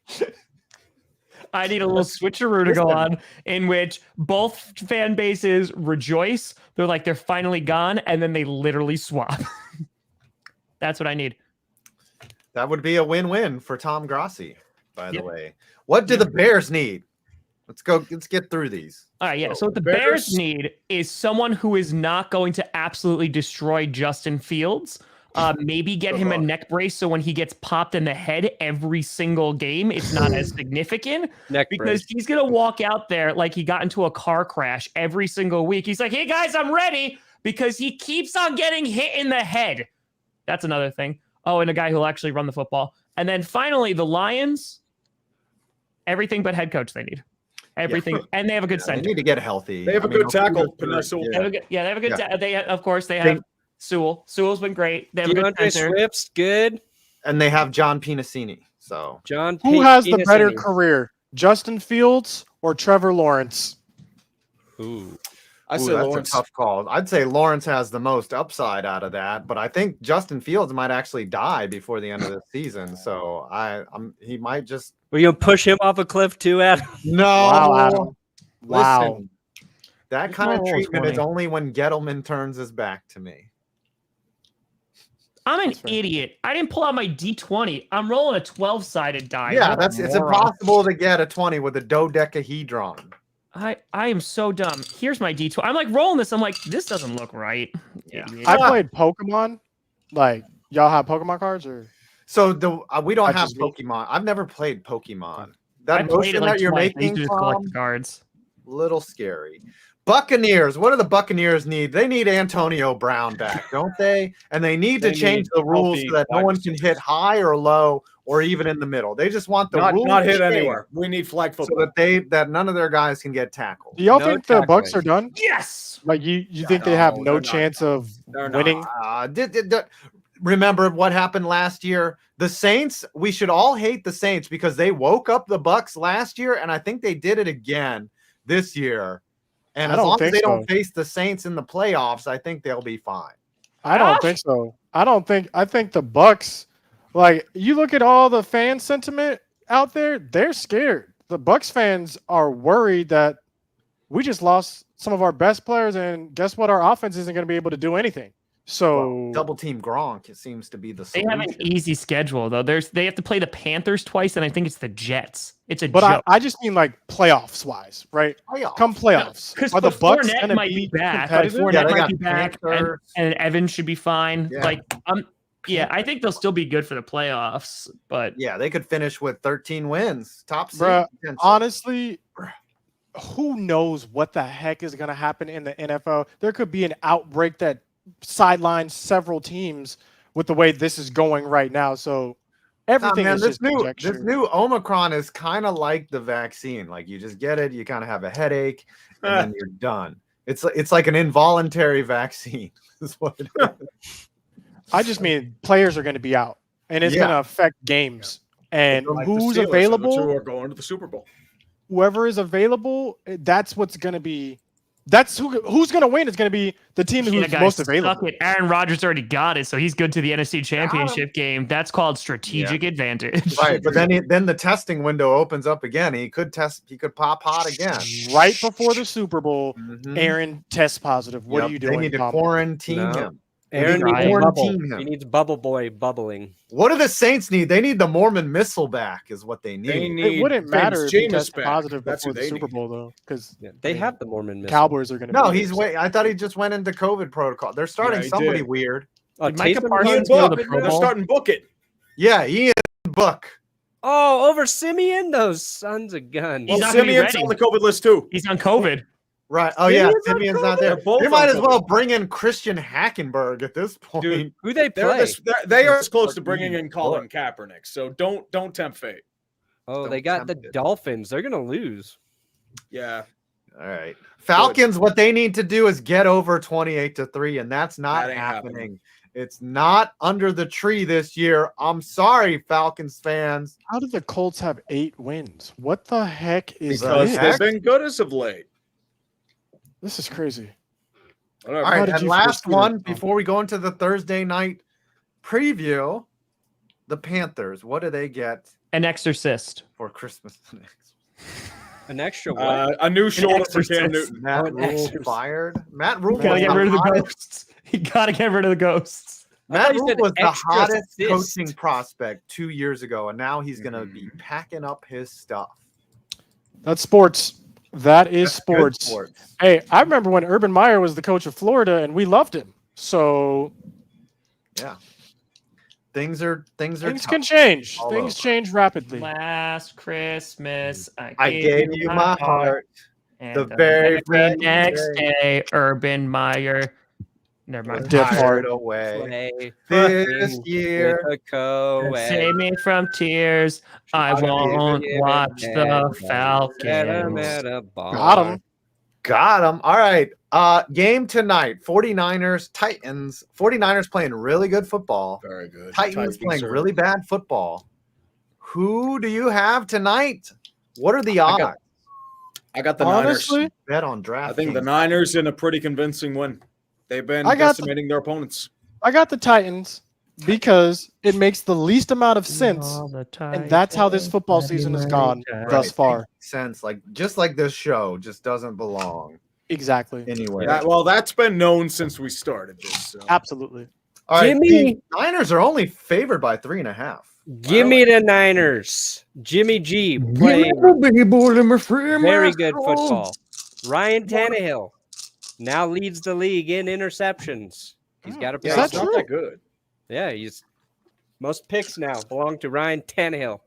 I need a little switcheroo to go on in which both fan bases rejoice. They're like, they're finally gone. And then they literally swap. That's what I need. That would be a win-win for Tom Grossi, by the way. What do the Bears need? Let's get through these. All right, yeah. So what the Bears need is someone who is not going to absolutely destroy Justin Fields. Maybe get him a neck brace so when he gets popped in the head every single game, it's not as significant. Because he's going to walk out there like he got into a car crash every single week. He's like, hey, guys, I'm ready, because he keeps on getting hit in the head. That's another thing. Oh, and a guy who'll actually run the football. And then finally, the Lions, everything but head coach they need. Everything, and they have a good center. They need to get healthy. They have a good tackle. They have a good of course, they have Sewell. Sewell's been great. They have a good center. Swift's good. And they have John Pinacini. So who has the better career, Justin Fields or Trevor Lawrence? I say Lawrence. A tough call. I'd say Lawrence has the most upside out of that, but I think Justin Fields might actually die before the end of the season. So he might just. Were you gonna push him off a cliff too, Adam? No. Wow, Adam. Wow. Listen, that kind of treatment is only when Gettleman turns his back to me. I'm an idiot. I didn't pull out my D20. I'm rolling a 12-sided die. Yeah, it's impossible to get a 20 with a dodecahedron. I am so dumb. Here's my D20. I'm like rolling this. I'm like, this doesn't look right. Yeah. I played Pokemon. Like, y'all have Pokemon cards or? So we don't have Pokemon. I've never played Pokemon. That motion that you're making, collect cards. Little scary. Buccaneers. What do the Buccaneers need? They need Antonio Brown back, don't they? And they need to change the rules so that no one can hit high or low or even in the middle. They just want the rules not hit anywhere. We need flag football so that none of their guys can get tackled. Do y'all think the Bucs are done? Yes. Like you think they have no chance of winning? Remember what happened last year? The Saints. We should all hate the Saints because they woke up the Bucs last year, and I think they did it again this year. And as long as they don't face the Saints in the playoffs, I think they'll be fine. I don't think so. I think the Bucs, like, you look at all the fan sentiment out there, they're scared. The Bucs fans are worried that we just lost some of our best players, and guess what? Our offense isn't going to be able to do anything. So double team Gronk, it seems to be the solution. They have an easy schedule though. They have to play the Panthers twice, and I think it's the Jets. It's a joke. I just mean like playoffs wise, right? Come playoffs. Because the Bucs might be back. Like Fournette might be back, and Evans should be fine. Yeah. I think they'll still be good for the playoffs. But yeah, they could finish with 13 wins, top seed. Honestly, who knows what the heck is going to happen in the NFL? There could be an outbreak that sidelines several teams with the way this is going right now. So everything is just conjecture. This new Omicron is kind of like the vaccine. Like you just get it, you kind of have a headache, and then you're done. It's like an involuntary vaccine. Is what it is. I just mean players are going to be out, and it's going to affect games. And who's available? Who are going to the Super Bowl? Whoever is available, that's what's going to be That's who's going to win is going to be the team who's most available. Aaron Rodgers already got it, so he's good to the NFC Championship game. That's called strategic advantage. Right, but then the testing window opens up again. He could pop hot again. Right before the Super Bowl, Aaron tests positive. What are you doing? They need to quarantine him. Aaron needs he needs Bubble Boy bubbling. What do the Saints need? They need the Mormon missile back, is what they need. It wouldn't matter if he tests back. positive That's before what the they Super need. Bowl, though, because they have the Mormon missile. Cowboys are going to. No, he's wait. I thought he just went into COVID protocol. They're starting somebody weird. Micah Ian Parsons Book. the Pro They're Bowl? starting Book it. Yeah, Ian Book. Oh, over Simeon, those sons of guns. He's Well, not gonna be Simeon's ready. on the COVID list too. He's on COVID. Right. Oh yeah, Simeon's on Simeon's not there. They're both You might on as well COVID. bring in Christian Hackenberg at this point. Dude, Who they play? They are as close to bringing in Colin Kaepernick. So don't tempt fate. Oh, Don't they got the tempt it. Dolphins. They're gonna lose. Yeah. All right. Falcons, what they need to do is get over 28-3, and that's not That ain't happening. happening. It's not under the tree this year. I'm sorry, Falcons fans. How did the Colts have 8 wins? What the heck is Because this? they've been good as of late. This is crazy. Whatever. All right, did and you last foresee one this, Tom? before we go into the Thursday night preview. The Panthers, what do they get An exorcist. for Christmas? An extra what? A new shoulder for Cam exorcist. Newton. Matt an Rule exorcist. fired. Matt Rule Gotta was get the rid of the hottest- ghosts. You gotta get rid of the ghosts. Matt thought you Rule said was the extra hottest assist. coaching prospect 2 years ago, and now he's going to be packing up his stuff. That's sports. That is That's good sports. Hey, I remember when Urban Meyer was the coach of Florida, and we loved him. So Yeah. Things things tough can change. all Things over. change rapidly. Last Christmas, I gave you my heart. And The very next day, Urban Meyer. Never mind. Dip Fired hard. away. Play This year. with a co-ed. Save me from tears. I won't watch the Get 'em Falcons. at a bar. Got him. Got him. All right. Game tonight. 49ers, Titans. 49ers playing really good football. Very good. Titans playing are- really bad football. Who do you have tonight? What are the odds? I got the Honestly, Niners. Bet on draft. I think the Niners in a pretty convincing win. They've been I got decimating their opponents. I got the Titans because it makes the least amount of sense, and that's how this football season has gone thus far. sense like just like this show just doesn't belong Exactly. anywhere. Well, that's been known since we started this. So. Absolutely. All right, Jimmy- the Niners are only favored by 3.5. Give me the Niners. Jimmy G playing very good football. Ryan Tannehill now leads the league in interceptions. He's got a Is that Yeah, it's not true? that good. Yeah, he's most picks now belong to Ryan Tannehill.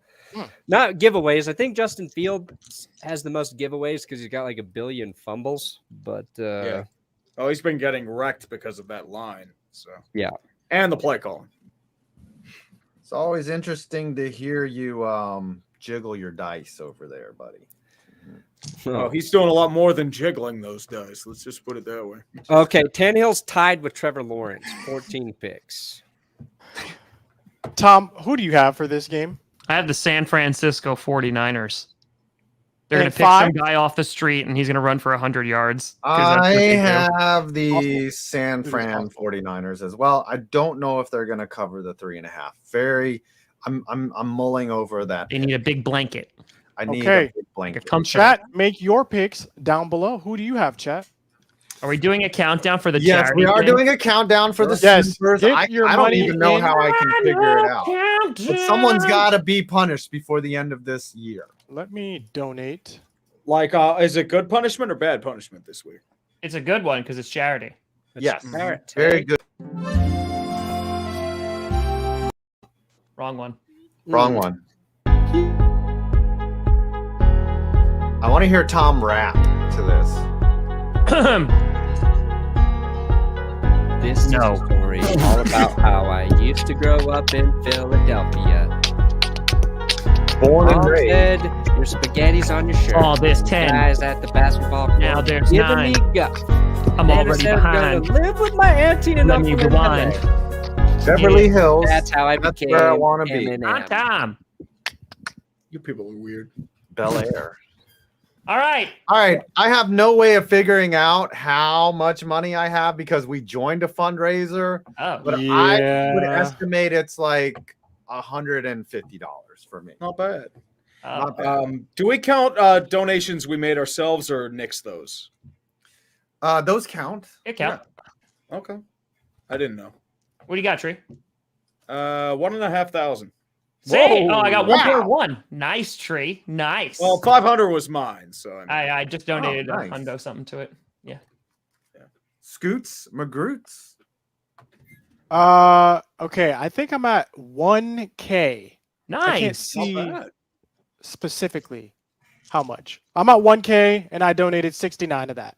Not giveaways. I think Justin Fields has the most giveaways because he's got like 1 billion fumbles. But Yeah. Oh, he's been getting wrecked because of that line. So Yeah. and the play calling. It's always interesting to hear you jiggle your dice over there, buddy. Oh, he's doing a lot more than jiggling those dice. Let's just put it that way. Okay, Tannehill's tied with Trevor Lawrence, 14 picks. Tom, who do you have for this game? I have the San Francisco 49ers. They're going And to pick 5? some guy off the street, and he's going to run for 100 yards. 'cause that's what I they do. have the San Fran 49ers as well. I don't know if they're going to cover the 3.5. I'm mulling over that. They need a big blanket. I need Okay. a big blanket. comfort. Chat, make your picks down below. Who do you have, chat? Are we doing a countdown for the Yes, charity we are thing? doing a countdown for the Yes, Supers. get I your don't money even know in. how I can figure it out. But someone's got to be punished before the end of this year. Let me donate. Like, is it good punishment or bad punishment this week? It's a good one because it's charity. Yes, Barrett. very good. Wrong one. Wrong one. I want to hear Tom rap to this. This is a story all about how I used to grow up in Philadelphia. Born and Mom raised. said, your spaghetti's on your shirt. Oh, there's 10. Guys at the basketball court. Now there's giving 9. me guff. I'm Then I already said, behind. gonna live with my auntie and Let uncle me in rewind. LA. Beverly Hills. That's how I That's became where I wanna be. Eminem. On time. You people are weird. Bel Air. All right. I have no way of figuring out how much money I have because we joined a fundraiser. Oh. But I would estimate it's like $150 for me. Not bad. Not bad. Do we count donations we made ourselves or nix those? Those count. It count. Yeah. Okay. I didn't know. What do you got, Tree? 1,500. Say, I got 1.1. Nice, Tree. Nice. Well, 500 was mine, so I just donated nice. a hundo something to it. Yeah. Scoots, McGroots. Okay, I think I'm at 1K. Nice. I can't see specifically how much. I'm at 1K, and I donated 69 of that.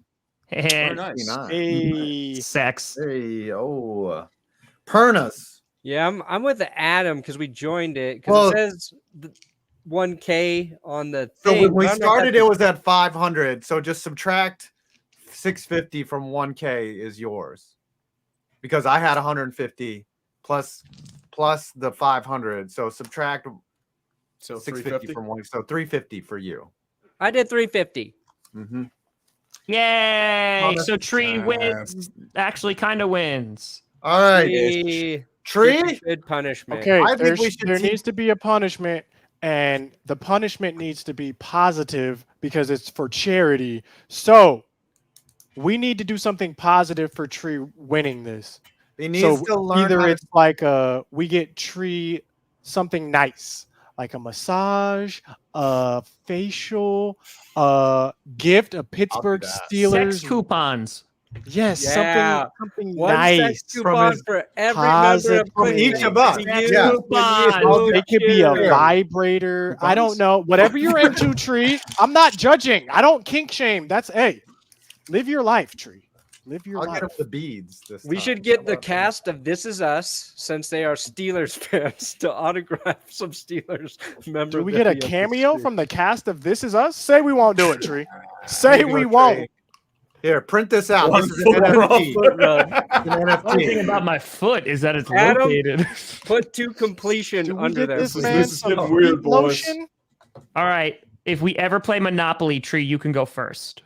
Very nice. Hey. Sex. Hey, Pernas. Yeah, I'm with Adam because we joined it because it says 1K on the thing. So when we started, it was at 500. So just subtract 650 from 1K is yours because I had 150 plus the 500. So subtract 650 from 1. So 350 for you. I did 350. Mm-hmm. Yay! So Tree wins. Actually, kind of wins. All right. Tree? Good punishment. Okay, I think there needs to be a punishment, and the punishment needs to be positive because it's for charity. So we need to do something positive for Tree winning this. He needs to learn. Either it's like we get Tree something nice, like a massage, a facial, a gift, a Pittsburgh Steelers Sex coupons. Yes, something One nice sex coupon for every member of from each of us. It could be a vibrator. I don't know. Whatever you're into, Tree. I'm not judging. I don't kink shame. That's live your life, Tree. Live your life. I'll get up the beads. We should get the cast of This Is Us, since they are Steelers fans, to autograph some Steelers memorabilia. Do we get a cameo from the cast of This Is Us? Say we won't do it, Tree. Say we won't. Here, print this out. This is an NFT. One thing about my foot is that it's located. Put to completion under there. This is some weird lotion. All right. If we ever play Monopoly, Tree, you can go first.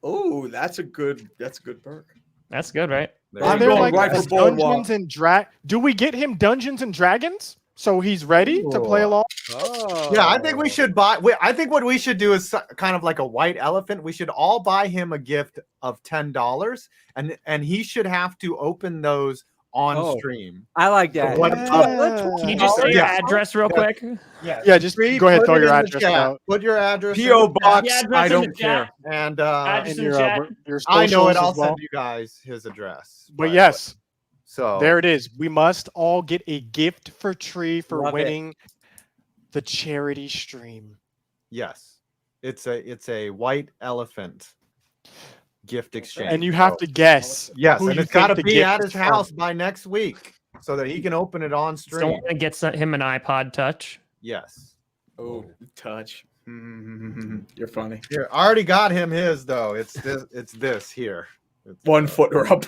Oh, that's a good perk. That's good, right? Are there like Dungeons and Do we get him Dungeons and Dragons? So he's ready to play along? Oh. Yeah, I think we should buy. I think what we should do is kind of like a white elephant. We should all buy him a gift of $10, and he should have to open those on stream. I like that. Can you just say your address real quick? Yeah, just go ahead, throw your address out. Put your address. P.O. Box. I don't care. And your I know it. I'll send you guys his address. But yes. So there it is. We must all get a gift for Tree for winning the charity stream. Yes, it's a white elephant gift exchange, and you have to guess. Yes, and it's got to be at his house by next week so that he can open it on stream. Someone gets him an iPod Touch. Yes. Oh, Touch. You're funny. Here, I already got him his though. It's this here. It's 1 foot up.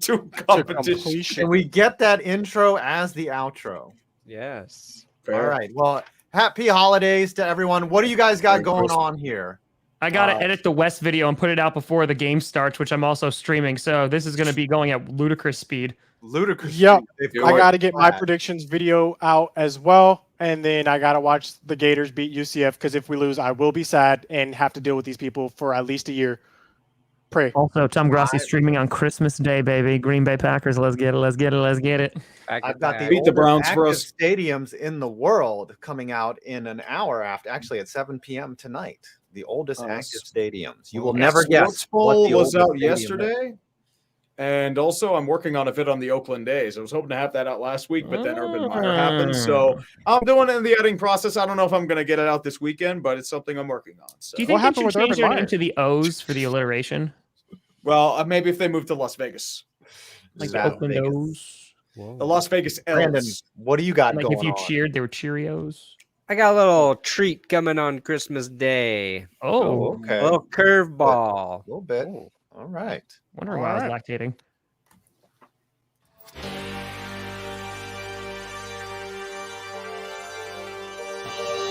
To competition. Can we get that intro as the outro? Yes. Fair. All right. Well, happy holidays to everyone. What do you guys got going on here? I got to edit the West video and put it out before the game starts, which I'm also streaming. So this is going to be going at ludicrous speed. Yep. I got to get my predictions video out as well. And then I got to watch the Gators beat UCF because if we lose, I will be sad and have to deal with these people for at least a year. Pray. Also, Tom Grassi streaming on Christmas Day, baby. Green Bay Packers. Let's get it. Let's get it. Let's get it. I've got beat the Browns for us. Stadiums in the world coming out in an hour after, actually at 7 p.m. tonight. The oldest active stadiums. You will never guess. What was out yesterday. And also, I'm working on a vid on the Oakland A's. I was hoping to have that out last week, but then Urban Meyer happened. So I'm doing it in the editing process. I don't know if I'm going to get it out this weekend, but it's something I'm working on. So. Do you think they should change their name to the O's for the alliteration? Well, maybe if they move to Las Vegas. Like the Oakland O's? The Las Vegas L's. Brandon, what do you got going on? Like if you cheered, they were Cheerios. I got a little treat coming on Christmas Day. Oh, okay. A little curveball. A little bit. All right. Wondering why I was lactating.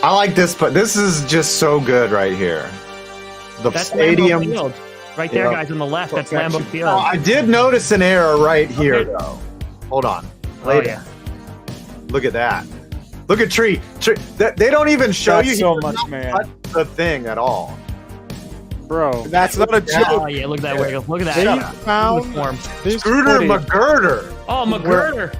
I like this, but this is just so good right here. The That's stadium. Lambeau Field. Right there, Yeah. guys, on the left. That's Lambeau Field. Oh, I did notice an error right here, though. Hold on. Oh, yeah. Look at that. Look at Tree. They don't even show That's you. so He much, does not man. touch the thing at all. Bro, That's not a joke. Oh, yeah, look at that wiggle. Look at they that. found Uniform. this Scooter footage. McGirder. Oh, McGirder.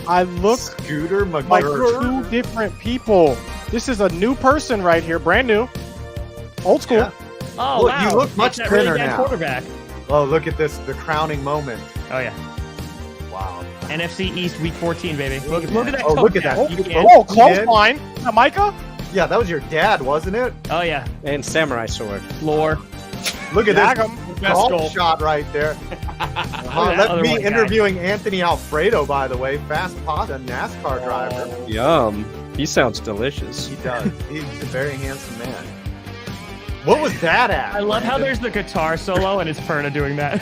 I look Scooter like McGirder. two different people. This is a new person right here, brand new, old school. Yeah. Oh, Look, wow. you look much That's that really thinner bad now. quarterback. Oh, look at this. The crowning moment. Oh, yeah. Wow. NFC East Week 14, baby. Look at that. Oh, look at coat. that. You can't- Oh, clothesline. Is that Micah? Yeah, that was your dad, wasn't it? Oh, yeah. And samurai sword. Floor. Look at Tag this 'em. golf goal. shot right there. that Let other me white guy. interviewing Anthony Alfredo, by the way. Fast pasta NASCAR driver. Yum. He sounds delicious. He does. He's a very handsome man. What was that at? I love how Brandon? there's the guitar solo and it's Perna doing that.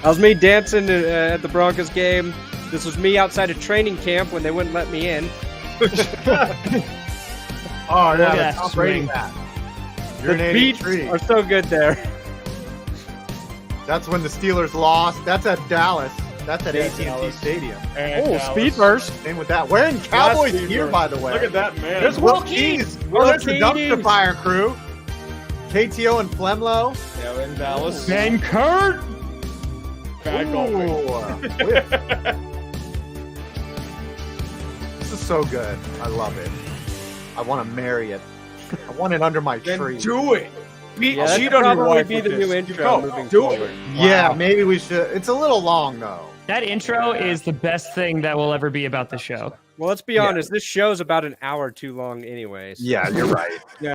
That was me dancing at the Broncos game. This was me outside of training camp when they wouldn't let me in. Oh, yeah, at the that Tom swing. Brady hat. The Urinating beats tree. are so good there. That's when the Steelers lost. That's at Dallas. That's at AT&T Dallas. Stadium. Oh, speed burst. Same with that. Wearing Cowboys Speed gear, burst. by the way. Look at that, man. There's Will Keys. Will That's the Keys. dumpster fire crew. KTO and Flemlo. Yeah, in Dallas. Ben Kurt. Bad golfing. Ooh. This is so good. I love it. I want to marry it. I want it under my Then tree. do it. Yeah, that Cheat could on your probably wife be with the this. new intro Go. moving Do forward. it. Yeah, Wow. maybe we should. It's a little long, though. That intro is the best thing that will ever be about the show. Well, let's be honest. This show's about an hour too long anyways. Yeah, you're right.